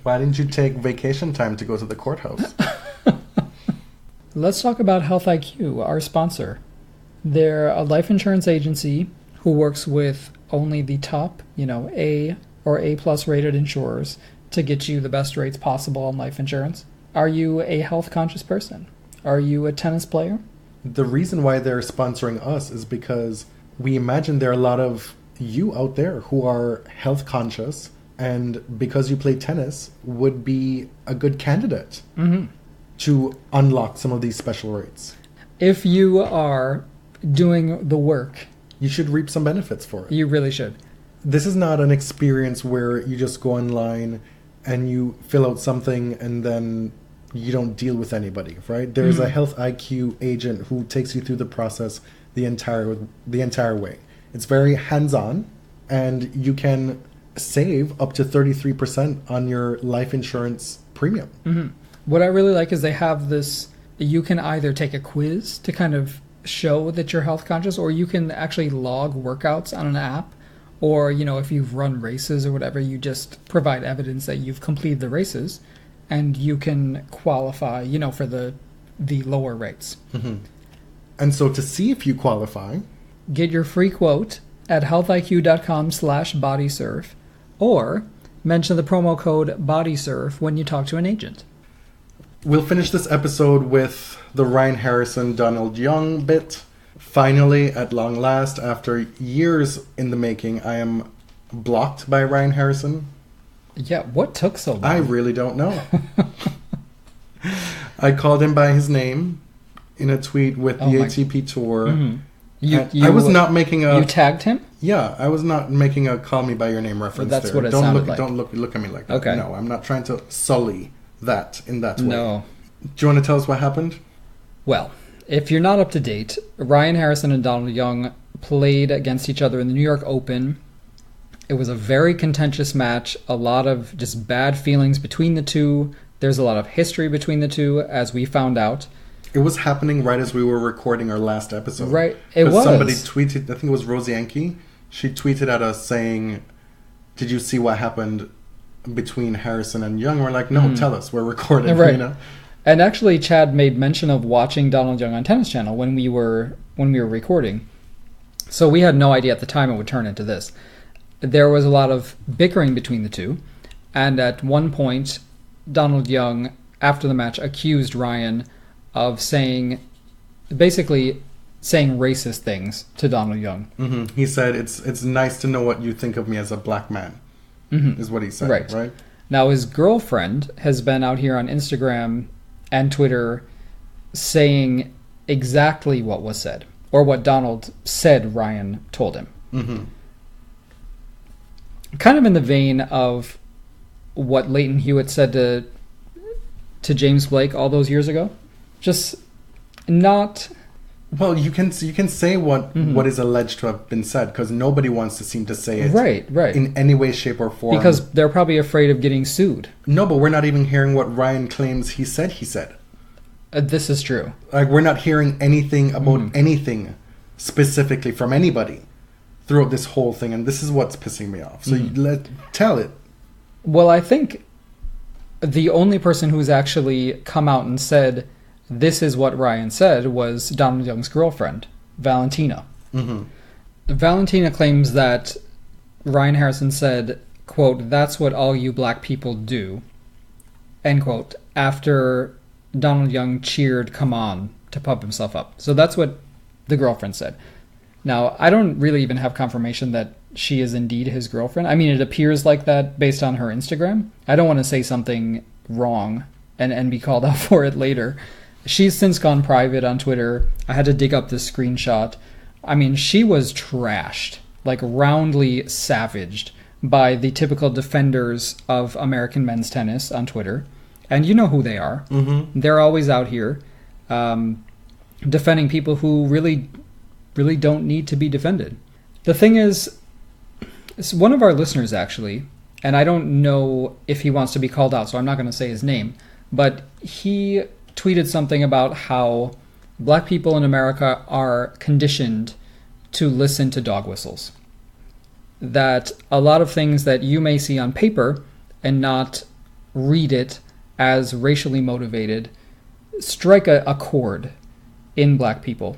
Why didn't you take vacation time to go to the courthouse? Let's talk about Health IQ, our sponsor. They're a life insurance agency who works with only the top, A or A+ rated insurers to get you the best rates possible on life insurance. Are you a health-conscious person? Are you a tennis player? The reason why they're sponsoring us is because we imagine there are a lot of you out there who are health-conscious, and because you play tennis, would be a good candidate to unlock some of these special rates. If you are doing the work, you should reap some benefits for it. You really should. This is not an experience where you just go online and you fill out something and then you don't deal with anybody, right? There's a Health IQ agent who takes you through the process the entire way. It's very hands-on, and you can save up to 33% on your life insurance premium. What I really like is they have this, you can either take a quiz to kind of show that you're health conscious, or you can actually log workouts on an app, or, if you've run races or whatever, you just provide evidence that you've completed the races, and you can qualify, for the lower rates. And so to see if you qualify, get your free quote at healthiq.com/bodysurf, or mention the promo code bodysurf when you talk to an agent. We'll finish this episode with the Ryan Harrison, Donald Young bit. Finally, at long last, after years in the making, I am blocked by Ryan Harrison. Yeah, what took so long? I really don't know. I called him by his name in a tweet with the ATP Tour. I was not making a... You tagged him? Yeah, I was not making a call me by your name reference. That's there. what it sounded like. Don't look at me like that. Okay. No, I'm not trying to sully that in that way. No. Do you want to tell us what happened? Well, if you're not up to date, Ryan Harrison and Donald Young played against each other in the New York Open. It was a very contentious match, a lot of just bad feelings between the two. There's a lot of history between the two, as we found out. It was happening right as we were recording our last episode. Right, it was. Somebody tweeted, I think it was Rosie Yankee, she tweeted at us saying, did you see what happened between Harrison and Young? We're like, no, tell us, we're recording. Right. And actually, Chad made mention of watching Donald Young on Tennis Channel when we were recording. So we had no idea at the time it would turn into this. There was a lot of bickering between the two, and at one point, Donald Young, after the match, accused Ryan of saying, basically saying racist things to Donald Young. Mm-hmm. He said, it's nice to know what you think of me as a black man, is what he said, right? Now, his girlfriend has been out here on Instagram and Twitter saying exactly what was said, or what Donald said Ryan told him. Mm-hmm. Kind of in the vein of what Leighton Hewitt said to James Blake all those years ago. Just not... Well, you can say what is alleged to have been said, because nobody wants to seem to say it right. in any way, shape, or form. Because they're probably afraid of getting sued. No, but we're not even hearing what Ryan claims he said. This is true. Like, we're not hearing anything about anything specifically from anybody throughout this whole thing, and this is what's pissing me off. So tell it. Well, I think the only person who's actually come out and said this is what Ryan said was Donald Young's girlfriend, Valentina. Mm-hmm. Valentina claims that Ryan Harrison said, quote, "That's what all you black people do," end quote, after Donald Young cheered "Come On" to pump himself up. So that's what the girlfriend said. Now, I don't really even have confirmation that she is indeed his girlfriend. I mean, it appears like that based on her Instagram. I don't want to say something wrong and be called out for it later. She's since gone private on Twitter. I had to dig up this screenshot. I mean, she was trashed, like roundly savaged by the typical defenders of American men's tennis on Twitter. And you know who they are. Mm-hmm. They're always out here defending people who really don't need to be defended. The thing is, it's one of our listeners actually, and I don't know if he wants to be called out, so I'm not going to say his name, but he tweeted something about how black people in America are conditioned to listen to dog whistles. That a lot of things that you may see on paper and not read it as racially motivated strike a chord in black people.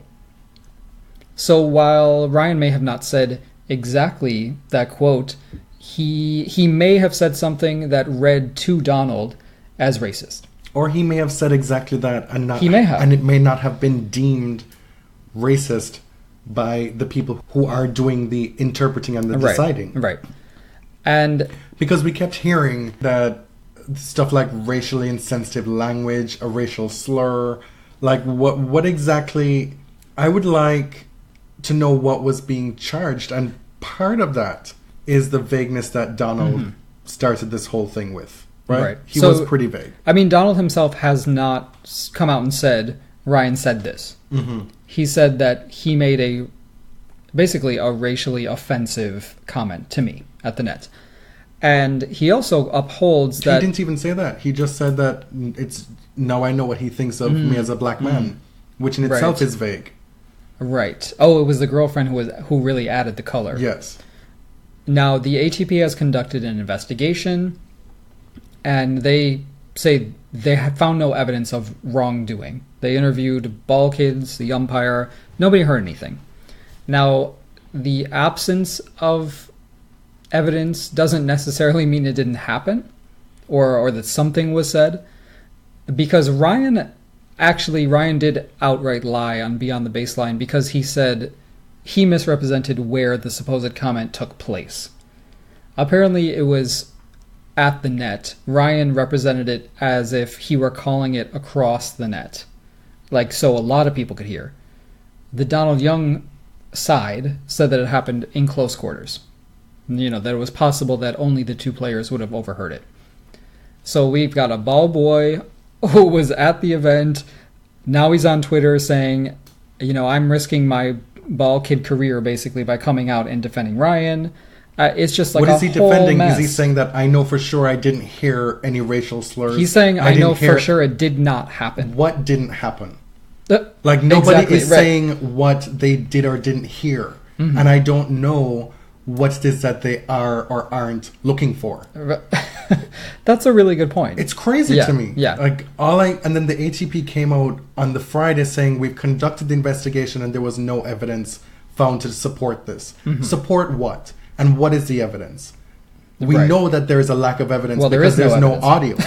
So while Ryan may have not said exactly that quote, he may have said something that read to Donald as racist. Or he may have said exactly that, and not. He may have, and it may not have been deemed racist by the people who are doing the interpreting and the deciding. Right. And because we kept hearing that stuff like racially insensitive language, a racial slur, like what exactly? I would like to know what was being charged, and part of that is the vagueness that Donald started this whole thing with. Right. He was pretty vague. I mean, Donald himself has not come out and said, Ryan said this. Mm-hmm. He said that he made basically a racially offensive comment to me at the net. And he also upholds that... He didn't even say that. He just said that now I know what he thinks of me as a black man, which in itself is vague. Right. Oh, it was the girlfriend who really added the color. Yes. Now, the ATP has conducted an investigation, and they say they have found no evidence of wrongdoing. They interviewed ball kids, the umpire. Nobody heard anything. Now, the absence of evidence doesn't necessarily mean it didn't happen, or that something was said, because Ryan did outright lie on Beyond the Baseline, because he said he misrepresented where the supposed comment took place. Apparently, it was at the net. Ryan represented it as if he were calling it across the net, like so a lot of people could hear. The Donald Young side said that it happened in close quarters. You know, that it was possible that only the two players would have overheard it. So we've got a ball boy who was at the event. Now he's on Twitter saying, you know, I'm risking my ball kid career basically by coming out and defending Ryan. It's just like what is he defending? Mess. Is he saying that I know for sure I didn't hear any racial slurs? He's saying I know for sure it did not happen. What didn't happen? Like nobody is saying what they did or didn't hear, and I don't know what it is that they are or aren't looking for. That's a really good point. It's crazy to me. Yeah. Like and then the ATP came out on the Friday saying we've conducted the investigation and there was no evidence found to support this. Support what? And what is the evidence? We know that there is a lack of evidence because there's no audio.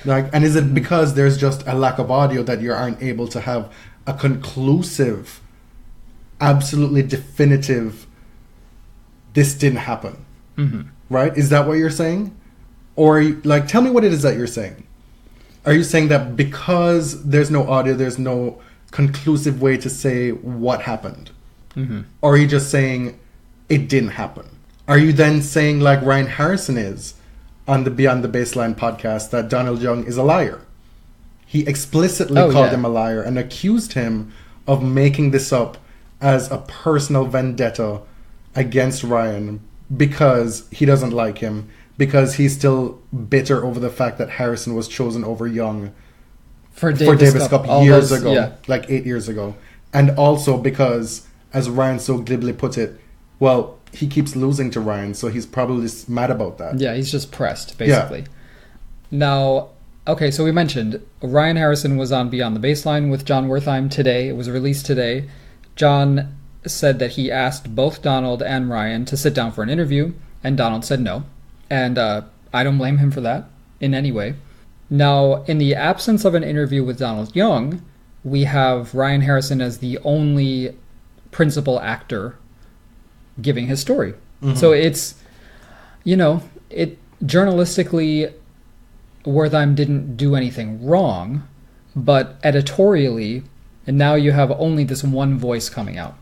And is it because there's just a lack of audio that you aren't able to have a conclusive absolutely definitive, this didn't happen. Mm-hmm. Right? Is that what you're saying? Or, like, tell me what it is that you're saying. Are you saying that because there's no audio, there's no conclusive way to say what happened? Mm-hmm. Or are you just saying it didn't happen? Are you then saying, like Ryan Harrison is on the Beyond the Baseline podcast, that Donald Young is a liar? He explicitly called him a liar and accused him of making this up as a personal vendetta against Ryan because he doesn't like him, because he's still bitter over the fact that Harrison was chosen over Young for Davis Cup years ago, like 8 years ago. And also because, as Ryan so glibly put it, well, he keeps losing to Ryan, so he's probably mad about that. Yeah, he's just pressed, basically. Now, okay, so we mentioned Ryan Harrison was on Beyond the Baseline with John Wertheim today. It was released today. John said that he asked both Donald and Ryan to sit down for an interview, and Donald said no. And I don't blame him for that in any way. Now, in the absence of an interview with Donald Young, we have Ryan Harrison as the only principal actor giving his story. Mm-hmm. So it's, journalistically, Wertheim didn't do anything wrong, but editorially, and now you have only this one voice coming out.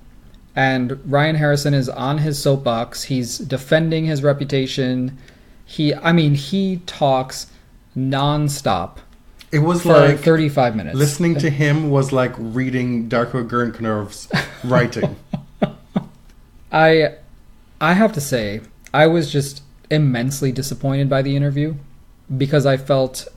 And Ryan Harrison is on his soapbox. He's defending his reputation. He talks nonstop. It was for like 35 minutes. Listening to him was like reading Darko Gurnknerv's writing. I have to say, I was just immensely disappointed by the interview because I felt...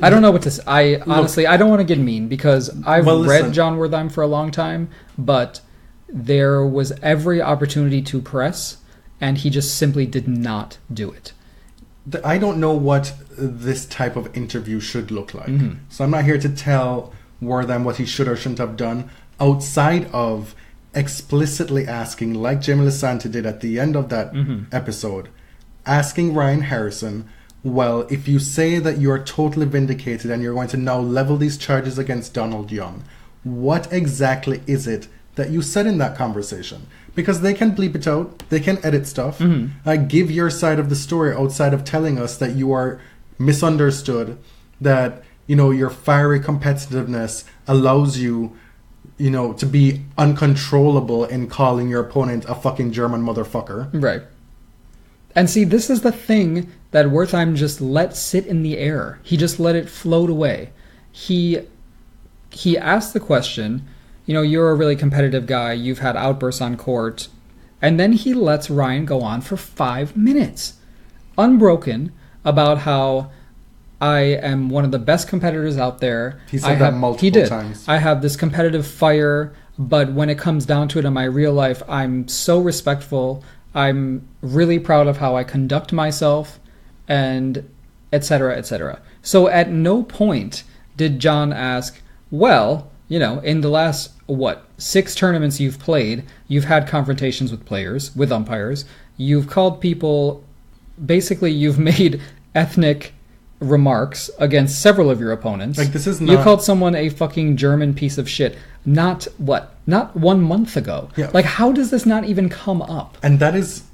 I don't know what to say. I don't want to get mean because I've read John Wertheim for a long time, but there was every opportunity to press, and he just simply did not do it. I don't know what this type of interview should look like. Mm-hmm. So I'm not here to tell Wertheim what he should or shouldn't have done outside of explicitly asking, like Jamie Lasanta did at the end of that episode, asking Ryan Harrison, well, if you say that you're totally vindicated and you're going to now level these charges against Donald Young, what exactly is it that you said in that conversation? Because they can bleep it out, they can edit stuff. Give your side of the story outside of telling us that you are misunderstood, that, your fiery competitiveness allows you, to be uncontrollable in calling your opponent a fucking German motherfucker. Right. And see, this is the thing that Wertheim just let sit in the air. He just let it float away. He asked the question, you're a really competitive guy, you've had outbursts on court, and then he lets Ryan go on for 5 minutes, unbroken, about how I am one of the best competitors out there. He said that multiple times. I have this competitive fire, but when it comes down to it in my real life, I'm so respectful. I'm really proud of how I conduct myself, and et cetera, et cetera. So at no point did John ask, well, in the last, 6 tournaments you've played, you've had confrontations with players, with umpires. You've called people, basically you've made ethnic remarks against several of your opponents. Like, this is not... You called someone a fucking German piece of shit. Not 1 month ago. Yeah. Like, how does this not even come up? And that is...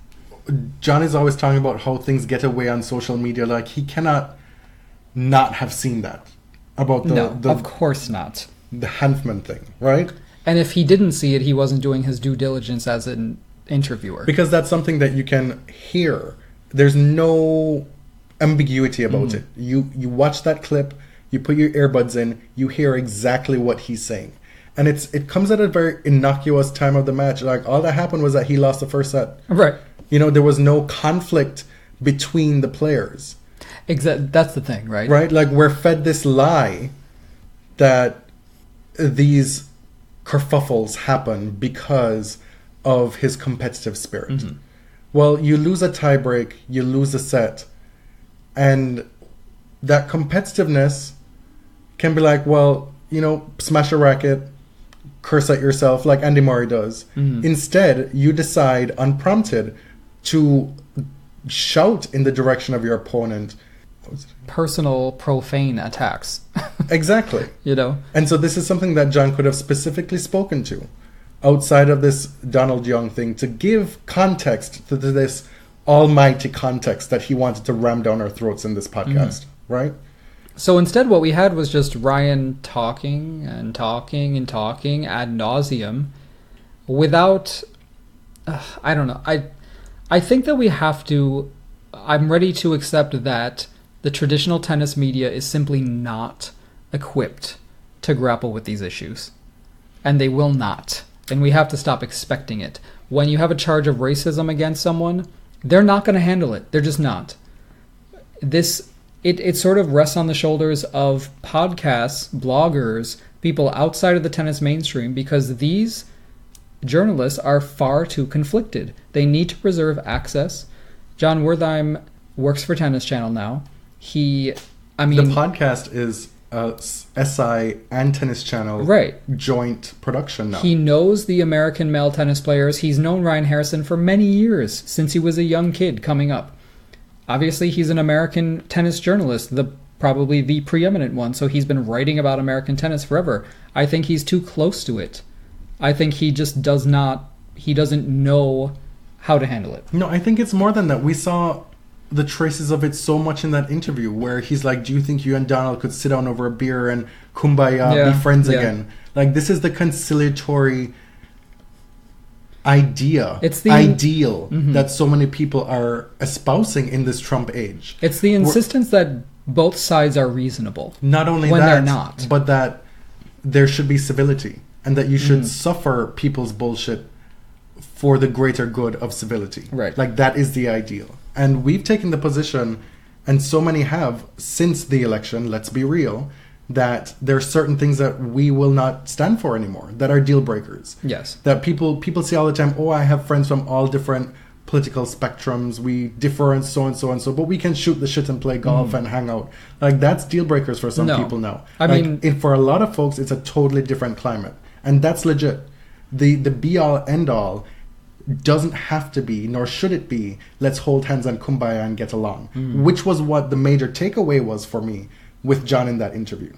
John is always talking about how things get away on social media. Like, he cannot not have seen that. About the of course not. The Hanfman thing, right? And if he didn't see it, he wasn't doing his due diligence as an interviewer. Because that's something that you can hear. There's no ambiguity about it. You watch that clip, you put your earbuds in, you hear exactly what he's saying. And it comes at a very innocuous time of the match. Like, all that happened was that he lost the first set. Right. There was no conflict between the players. That's the thing, right? Right? Like, we're fed this lie that these kerfuffles happen because of his competitive spirit. Well, you lose a tiebreak, you lose a set, and that competitiveness can be like, well, smash a racket, curse at yourself like Andy Murray does. Instead, you decide unprompted to shout in the direction of your opponent, personal, profane attacks. Exactly. You know? And so this is something that John could have specifically spoken to outside of this Donald Young thing to give context to this almighty context that he wanted to ram down our throats in this podcast, right? So instead what we had was just Ryan talking and talking and talking ad nauseum without... I don't know. I think that we have to... I'm ready to accept that the traditional tennis media is simply not equipped to grapple with these issues. And they will not. And we have to stop expecting it. When you have a charge of racism against someone, they're not going to handle it. They're just not. It sort of rests on the shoulders of podcasts, bloggers, people outside of the tennis mainstream, because these journalists are far too conflicted. They need to preserve access. John Wertheim works for Tennis Channel now. The podcast is SI and Tennis Channel joint production now. He knows the American male tennis players. He's known Ryan Harrison for many years, since he was a young kid coming up. Obviously, he's an American tennis journalist, probably the preeminent one, so he's been writing about American tennis forever. I think he's too close to it. I think he just doesn't know how to handle it. No, I think it's more than that. We saw the traces of it so much in that interview where he's like, do you think you and Donald could sit down over a beer and kumbaya, be friends again? Like, this is the conciliatory idea, it's the ideal that so many people are espousing in this Trump age. It's the insistence that both sides are reasonable. Not only when that, they're not. But that there should be civility and that you should suffer people's bullshit for the greater good of civility. Right. Like, that is the ideal. And we've taken the position, and so many have since the election, let's be real, that there are certain things that we will not stand for anymore, that are deal breakers. Yes. That people say all the time, oh, I have friends from all different political spectrums, we differ and so and so and so, but we can shoot the shit and play golf and hang out. Like, that's deal breakers for some people now. I mean, for a lot of folks, it's a totally different climate. And that's legit. The be-all, end-all doesn't have to be, nor should it be, let's hold hands and kumbaya and get along. Which was what the major takeaway was for me with John in that interview.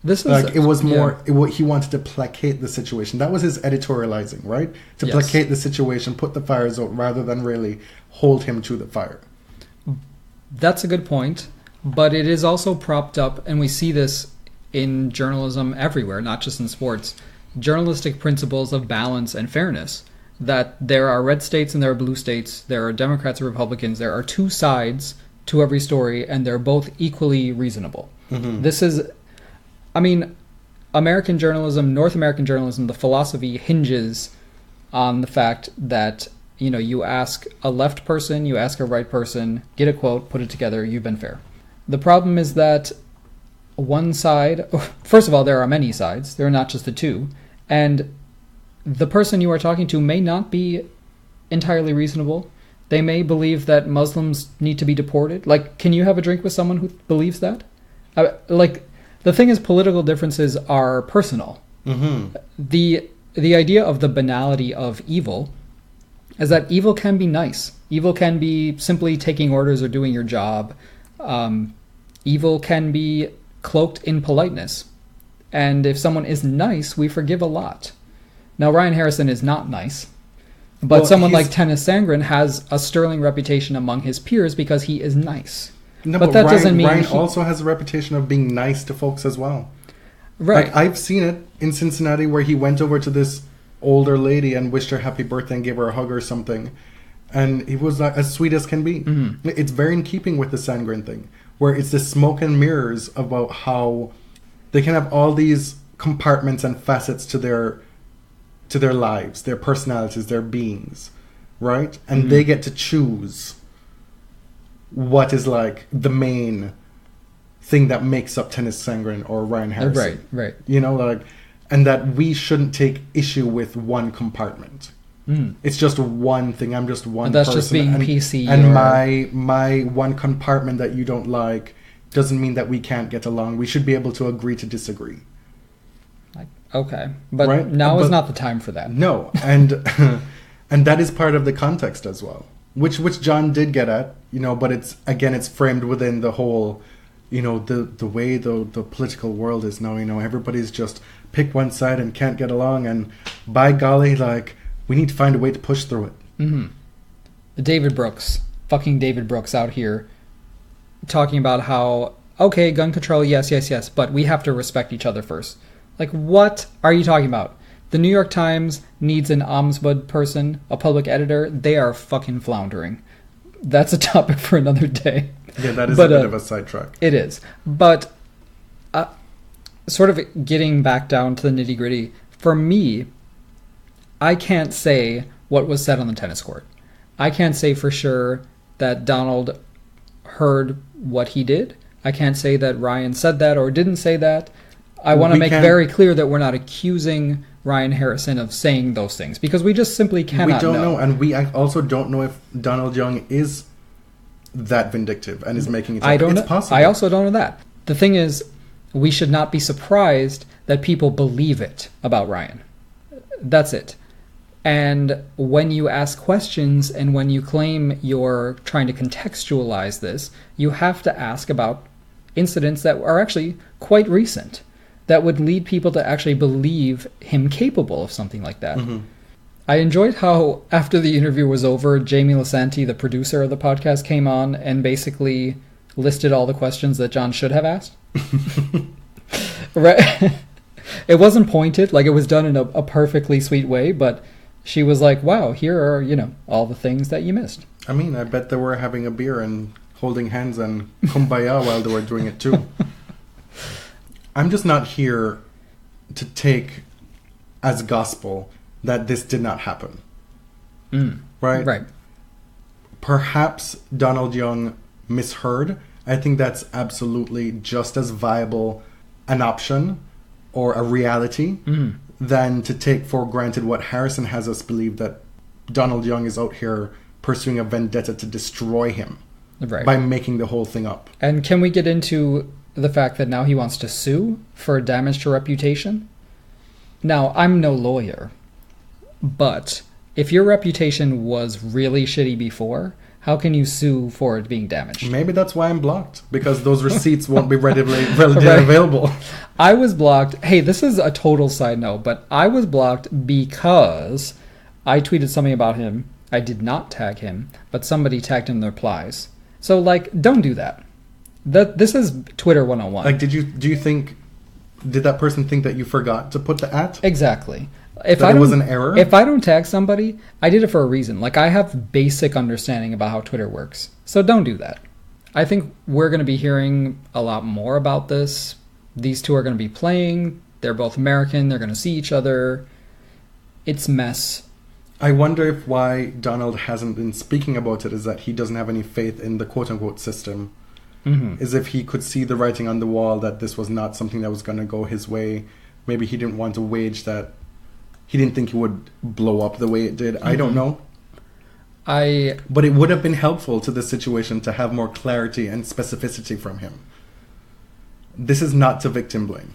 This is like, it was more, he wanted to placate the situation. That was his editorializing, right? To placate the situation, put the fires out, rather than really hold him to the fire. That's a good point. But it is also propped up, and we see this in journalism everywhere, not just in sports, journalistic principles of balance and fairness. That there are red states and there are blue states, there are Democrats and Republicans, there are two sides to every story, and they're both equally reasonable. This is, American journalism, North American journalism, the philosophy hinges on the fact that, you ask a left person, you ask a right person, get a quote, put it together, you've been fair. The problem is that one side, first of all, there are many sides, there are not just the two, and the person you are talking to may not be entirely reasonable. They may believe that Muslims need to be deported. Like, can you have a drink with someone who believes that? The thing is, political differences are personal. The idea of the banality of evil is that evil can be nice. Evil can be simply taking orders or doing your job. Evil can be cloaked in politeness. And if someone is nice, we forgive a lot. Now, Ryan Harrison is not nice, but someone like Tennis Sangren has a sterling reputation among his peers because he is nice. No, but that doesn't mean Ryan also has a reputation of being nice to folks as well. Right. Like, I've seen it in Cincinnati where he went over to this older lady and wished her happy birthday and gave her a hug or something. And he was like as sweet as can be. It's very in keeping with the Sangren thing, where it's the smoke and mirrors about how they can have all these compartments and facets to their lives, their personalities, their beings, right? And they get to choose what is like the main thing that makes up Tennis Sangren or Ryan Harrison. Right. And that we shouldn't take issue with one compartment. It's just one thing. I'm just one person. That's just being PC. And my one compartment that you don't like doesn't mean that we can't get along. We should be able to agree to disagree. Okay, but now is not the time for that. No, and and that is part of the context as well. which John did get at, but it's framed within the whole, the way the political world is now. Everybody's just pick one side and can't get along, and by golly, like, we need to find a way to push through it. Mm-hmm. Fucking David Brooks out here talking about how, okay, gun control, yes, but we have to respect each other first. Like, what are you talking about? The New York Times needs an ombudsman person, a public editor. They are fucking floundering. That's a topic for another day. Yeah, that is a bit of a sidetrack. It is. But sort of getting back down to the nitty-gritty, for me, I can't say what was said on the tennis court. I can't say for sure that Donald heard what he did. I can't say that Ryan said that or didn't say that. I want to make very clear that we're not accusing Ryan Harrison of saying those things, because we just simply cannot know. We don't know, and we also don't know if Donald Young is that vindictive and is making it up. It's possible. I also don't know that. The thing is, we should not be surprised that people believe it about Ryan. That's it. And when you ask questions and when you claim you're trying to contextualize this, you have to ask about incidents that are actually quite recent, that would lead people to actually believe him capable of something like that. Mm-hmm. I enjoyed how, after the interview was over, Jamie Lisanti, the producer of the podcast, came on and basically listed all the questions that John should have asked. Right? It wasn't pointed, like it was done in a perfectly sweet way, but she was like, wow, here are, all the things that you missed. I mean, I bet they were having a beer and holding hands and kumbaya while they were doing it too. I'm just not here to take as gospel that this did not happen. Right? Right. Perhaps Donald Young misheard. I think that's absolutely just as viable an option or a reality than to take for granted what Harrison has us believe, that Donald Young is out here pursuing a vendetta to destroy him by making the whole thing up. And can we get into the fact that now he wants to sue for damage to reputation? Now, I'm no lawyer, but if your reputation was really shitty before, how can you sue for it being damaged? Maybe that's why I'm blocked, because those receipts won't be readily available. I was blocked. Hey, this is a total side note, but I was blocked because I tweeted something about him. I did not tag him, but somebody tagged him in the replies. So, don't do that. This is Twitter 101. Did that person think that you forgot to put the @ Exactly. It was an error? If I don't tag somebody, I did it for a reason. I have basic understanding about how Twitter works. So don't do that. I think we're going to be hearing a lot more about this. These two are going to be playing. They're both American. They're going to see each other. It's mess. I wonder if why Donald hasn't been speaking about it is that he doesn't have any faith in the quote-unquote system. Mm-hmm. As if he could see the writing on the wall that this was not something that was going to go his way. Maybe he didn't want to wage that. He didn't think it would blow up the way it did. Mm-hmm. I don't know. But it would have been helpful to the situation to have more clarity and specificity from him. This is not to victim blame.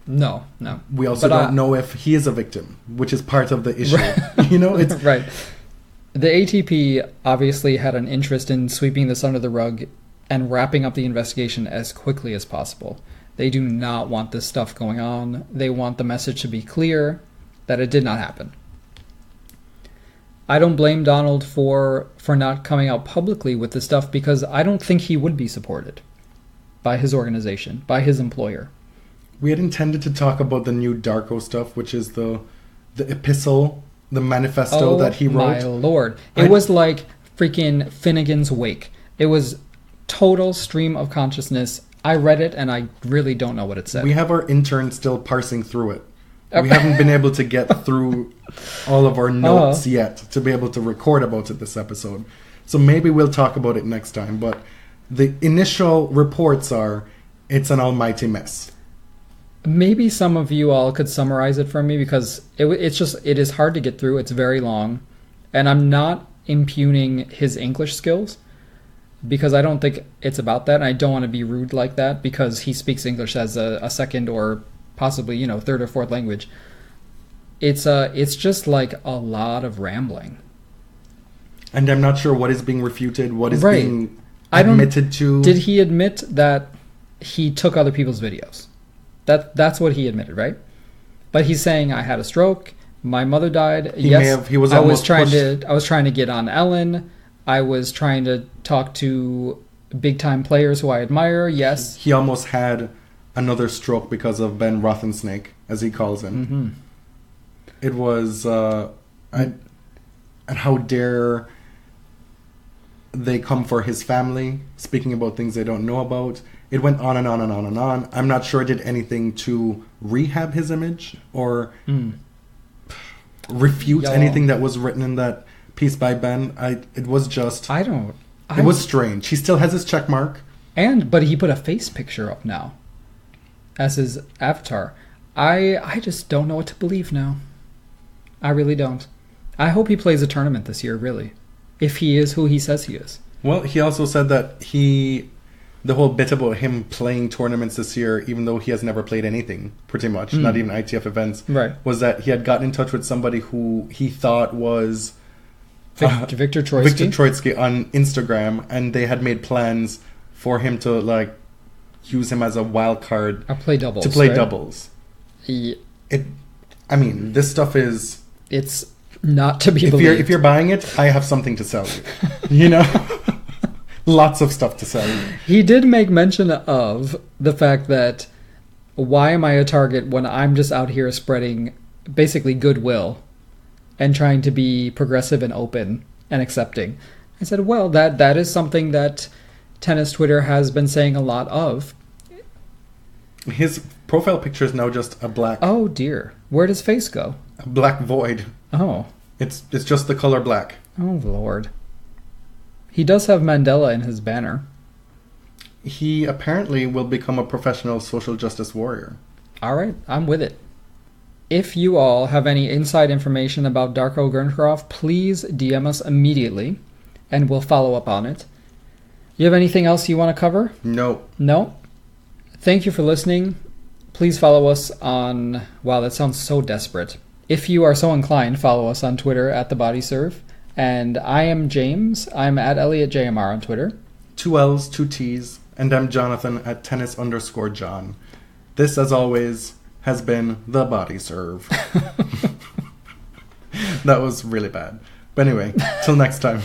No. We also don't know if he is a victim, which is part of the issue. It's right. The ATP obviously had an interest in sweeping this under the rug and wrapping up the investigation as quickly as possible. They do not want this stuff going on. They want the message to be clear that it did not happen. I don't blame Donald for not coming out publicly with this stuff, because I don't think he would be supported by his organization, by his employer. We had intended to talk about the new Darko stuff, which is the epistle, the manifesto that he wrote. Oh my lord. It was like freaking Finnegan's Wake. It was total stream of consciousness. I read it and I really don't know what it said. We have our intern still parsing through it. We haven't been able to get through all of our notes yet to be able to record about it this episode. So maybe we'll talk about it next time. But the initial reports are, it's an almighty mess. Maybe some of you all could summarize it for me, because it is hard to get through. It's very long. And I'm not impugning his English skills, because I don't think it's about that. And I don't want to be rude like that, because he speaks English as a second or possibly, third or fourth language. It's just like a lot of rambling. And I'm not sure what is being refuted, what is Right. being admitted to. Did he admit that he took other people's videos? That's what he admitted, right? But he's saying, I had a stroke, my mother died. He was I was almost trying pushed. to get on Ellen. I was trying to talk to big time players who I admire. Yes. He almost had another stroke because of Ben Roethlisnake, as he calls him. Mm-hmm. It was, and how dare they come for his family, speaking about things they don't know about. It went on and on and on and on. I'm not sure it did anything to rehab his image or refute Y'all. anything that was written in that piece by Ben. It was just... I don't. It was strange. He still has his check mark. But he put a face picture up now as his avatar. I just don't know what to believe now. I really don't. I hope he plays a tournament this year, really. If he is who he says he is. Well, he also said that the whole bit about him playing tournaments this year, even though he has never played anything, pretty much, not even ITF events, Right. was that he had gotten in touch with somebody who he thought was Victor Troitsky. Victor Troitsky on Instagram, and they had made plans for him to like use him as a wild card Play doubles. to play right? doubles. Yeah, I mean, this stuff is... it's not to be If believed. you're buying it, I have something to sell you. You know? Lots of stuff to sell you. He did make mention of the fact that why am I a target when I'm just out here spreading basically goodwill and trying to be progressive and open and accepting. I said, well, that is something that tennis Twitter has been saying a lot of. His profile picture is now just a black Oh dear, where does face go? void. Oh, It's just the color black. oh Lord. He does have Mandela in his banner. He apparently will become a professional social justice warrior. All right, I'm with it. If you all have any inside information about Darko Gernkrov, please DM us immediately, and we'll follow up on it. You have anything else you want to cover? No. No? Thank you for listening. Please follow us on... Wow, that sounds so desperate. If you are so inclined, follow us on Twitter at TheBodyServe. And I am James. I'm at ElliotJMR on Twitter. 2 L's, 2 T's, and I'm Jonathan at tennis_John. This, as always, has been The Body Serve. That was really bad. But anyway, till next time.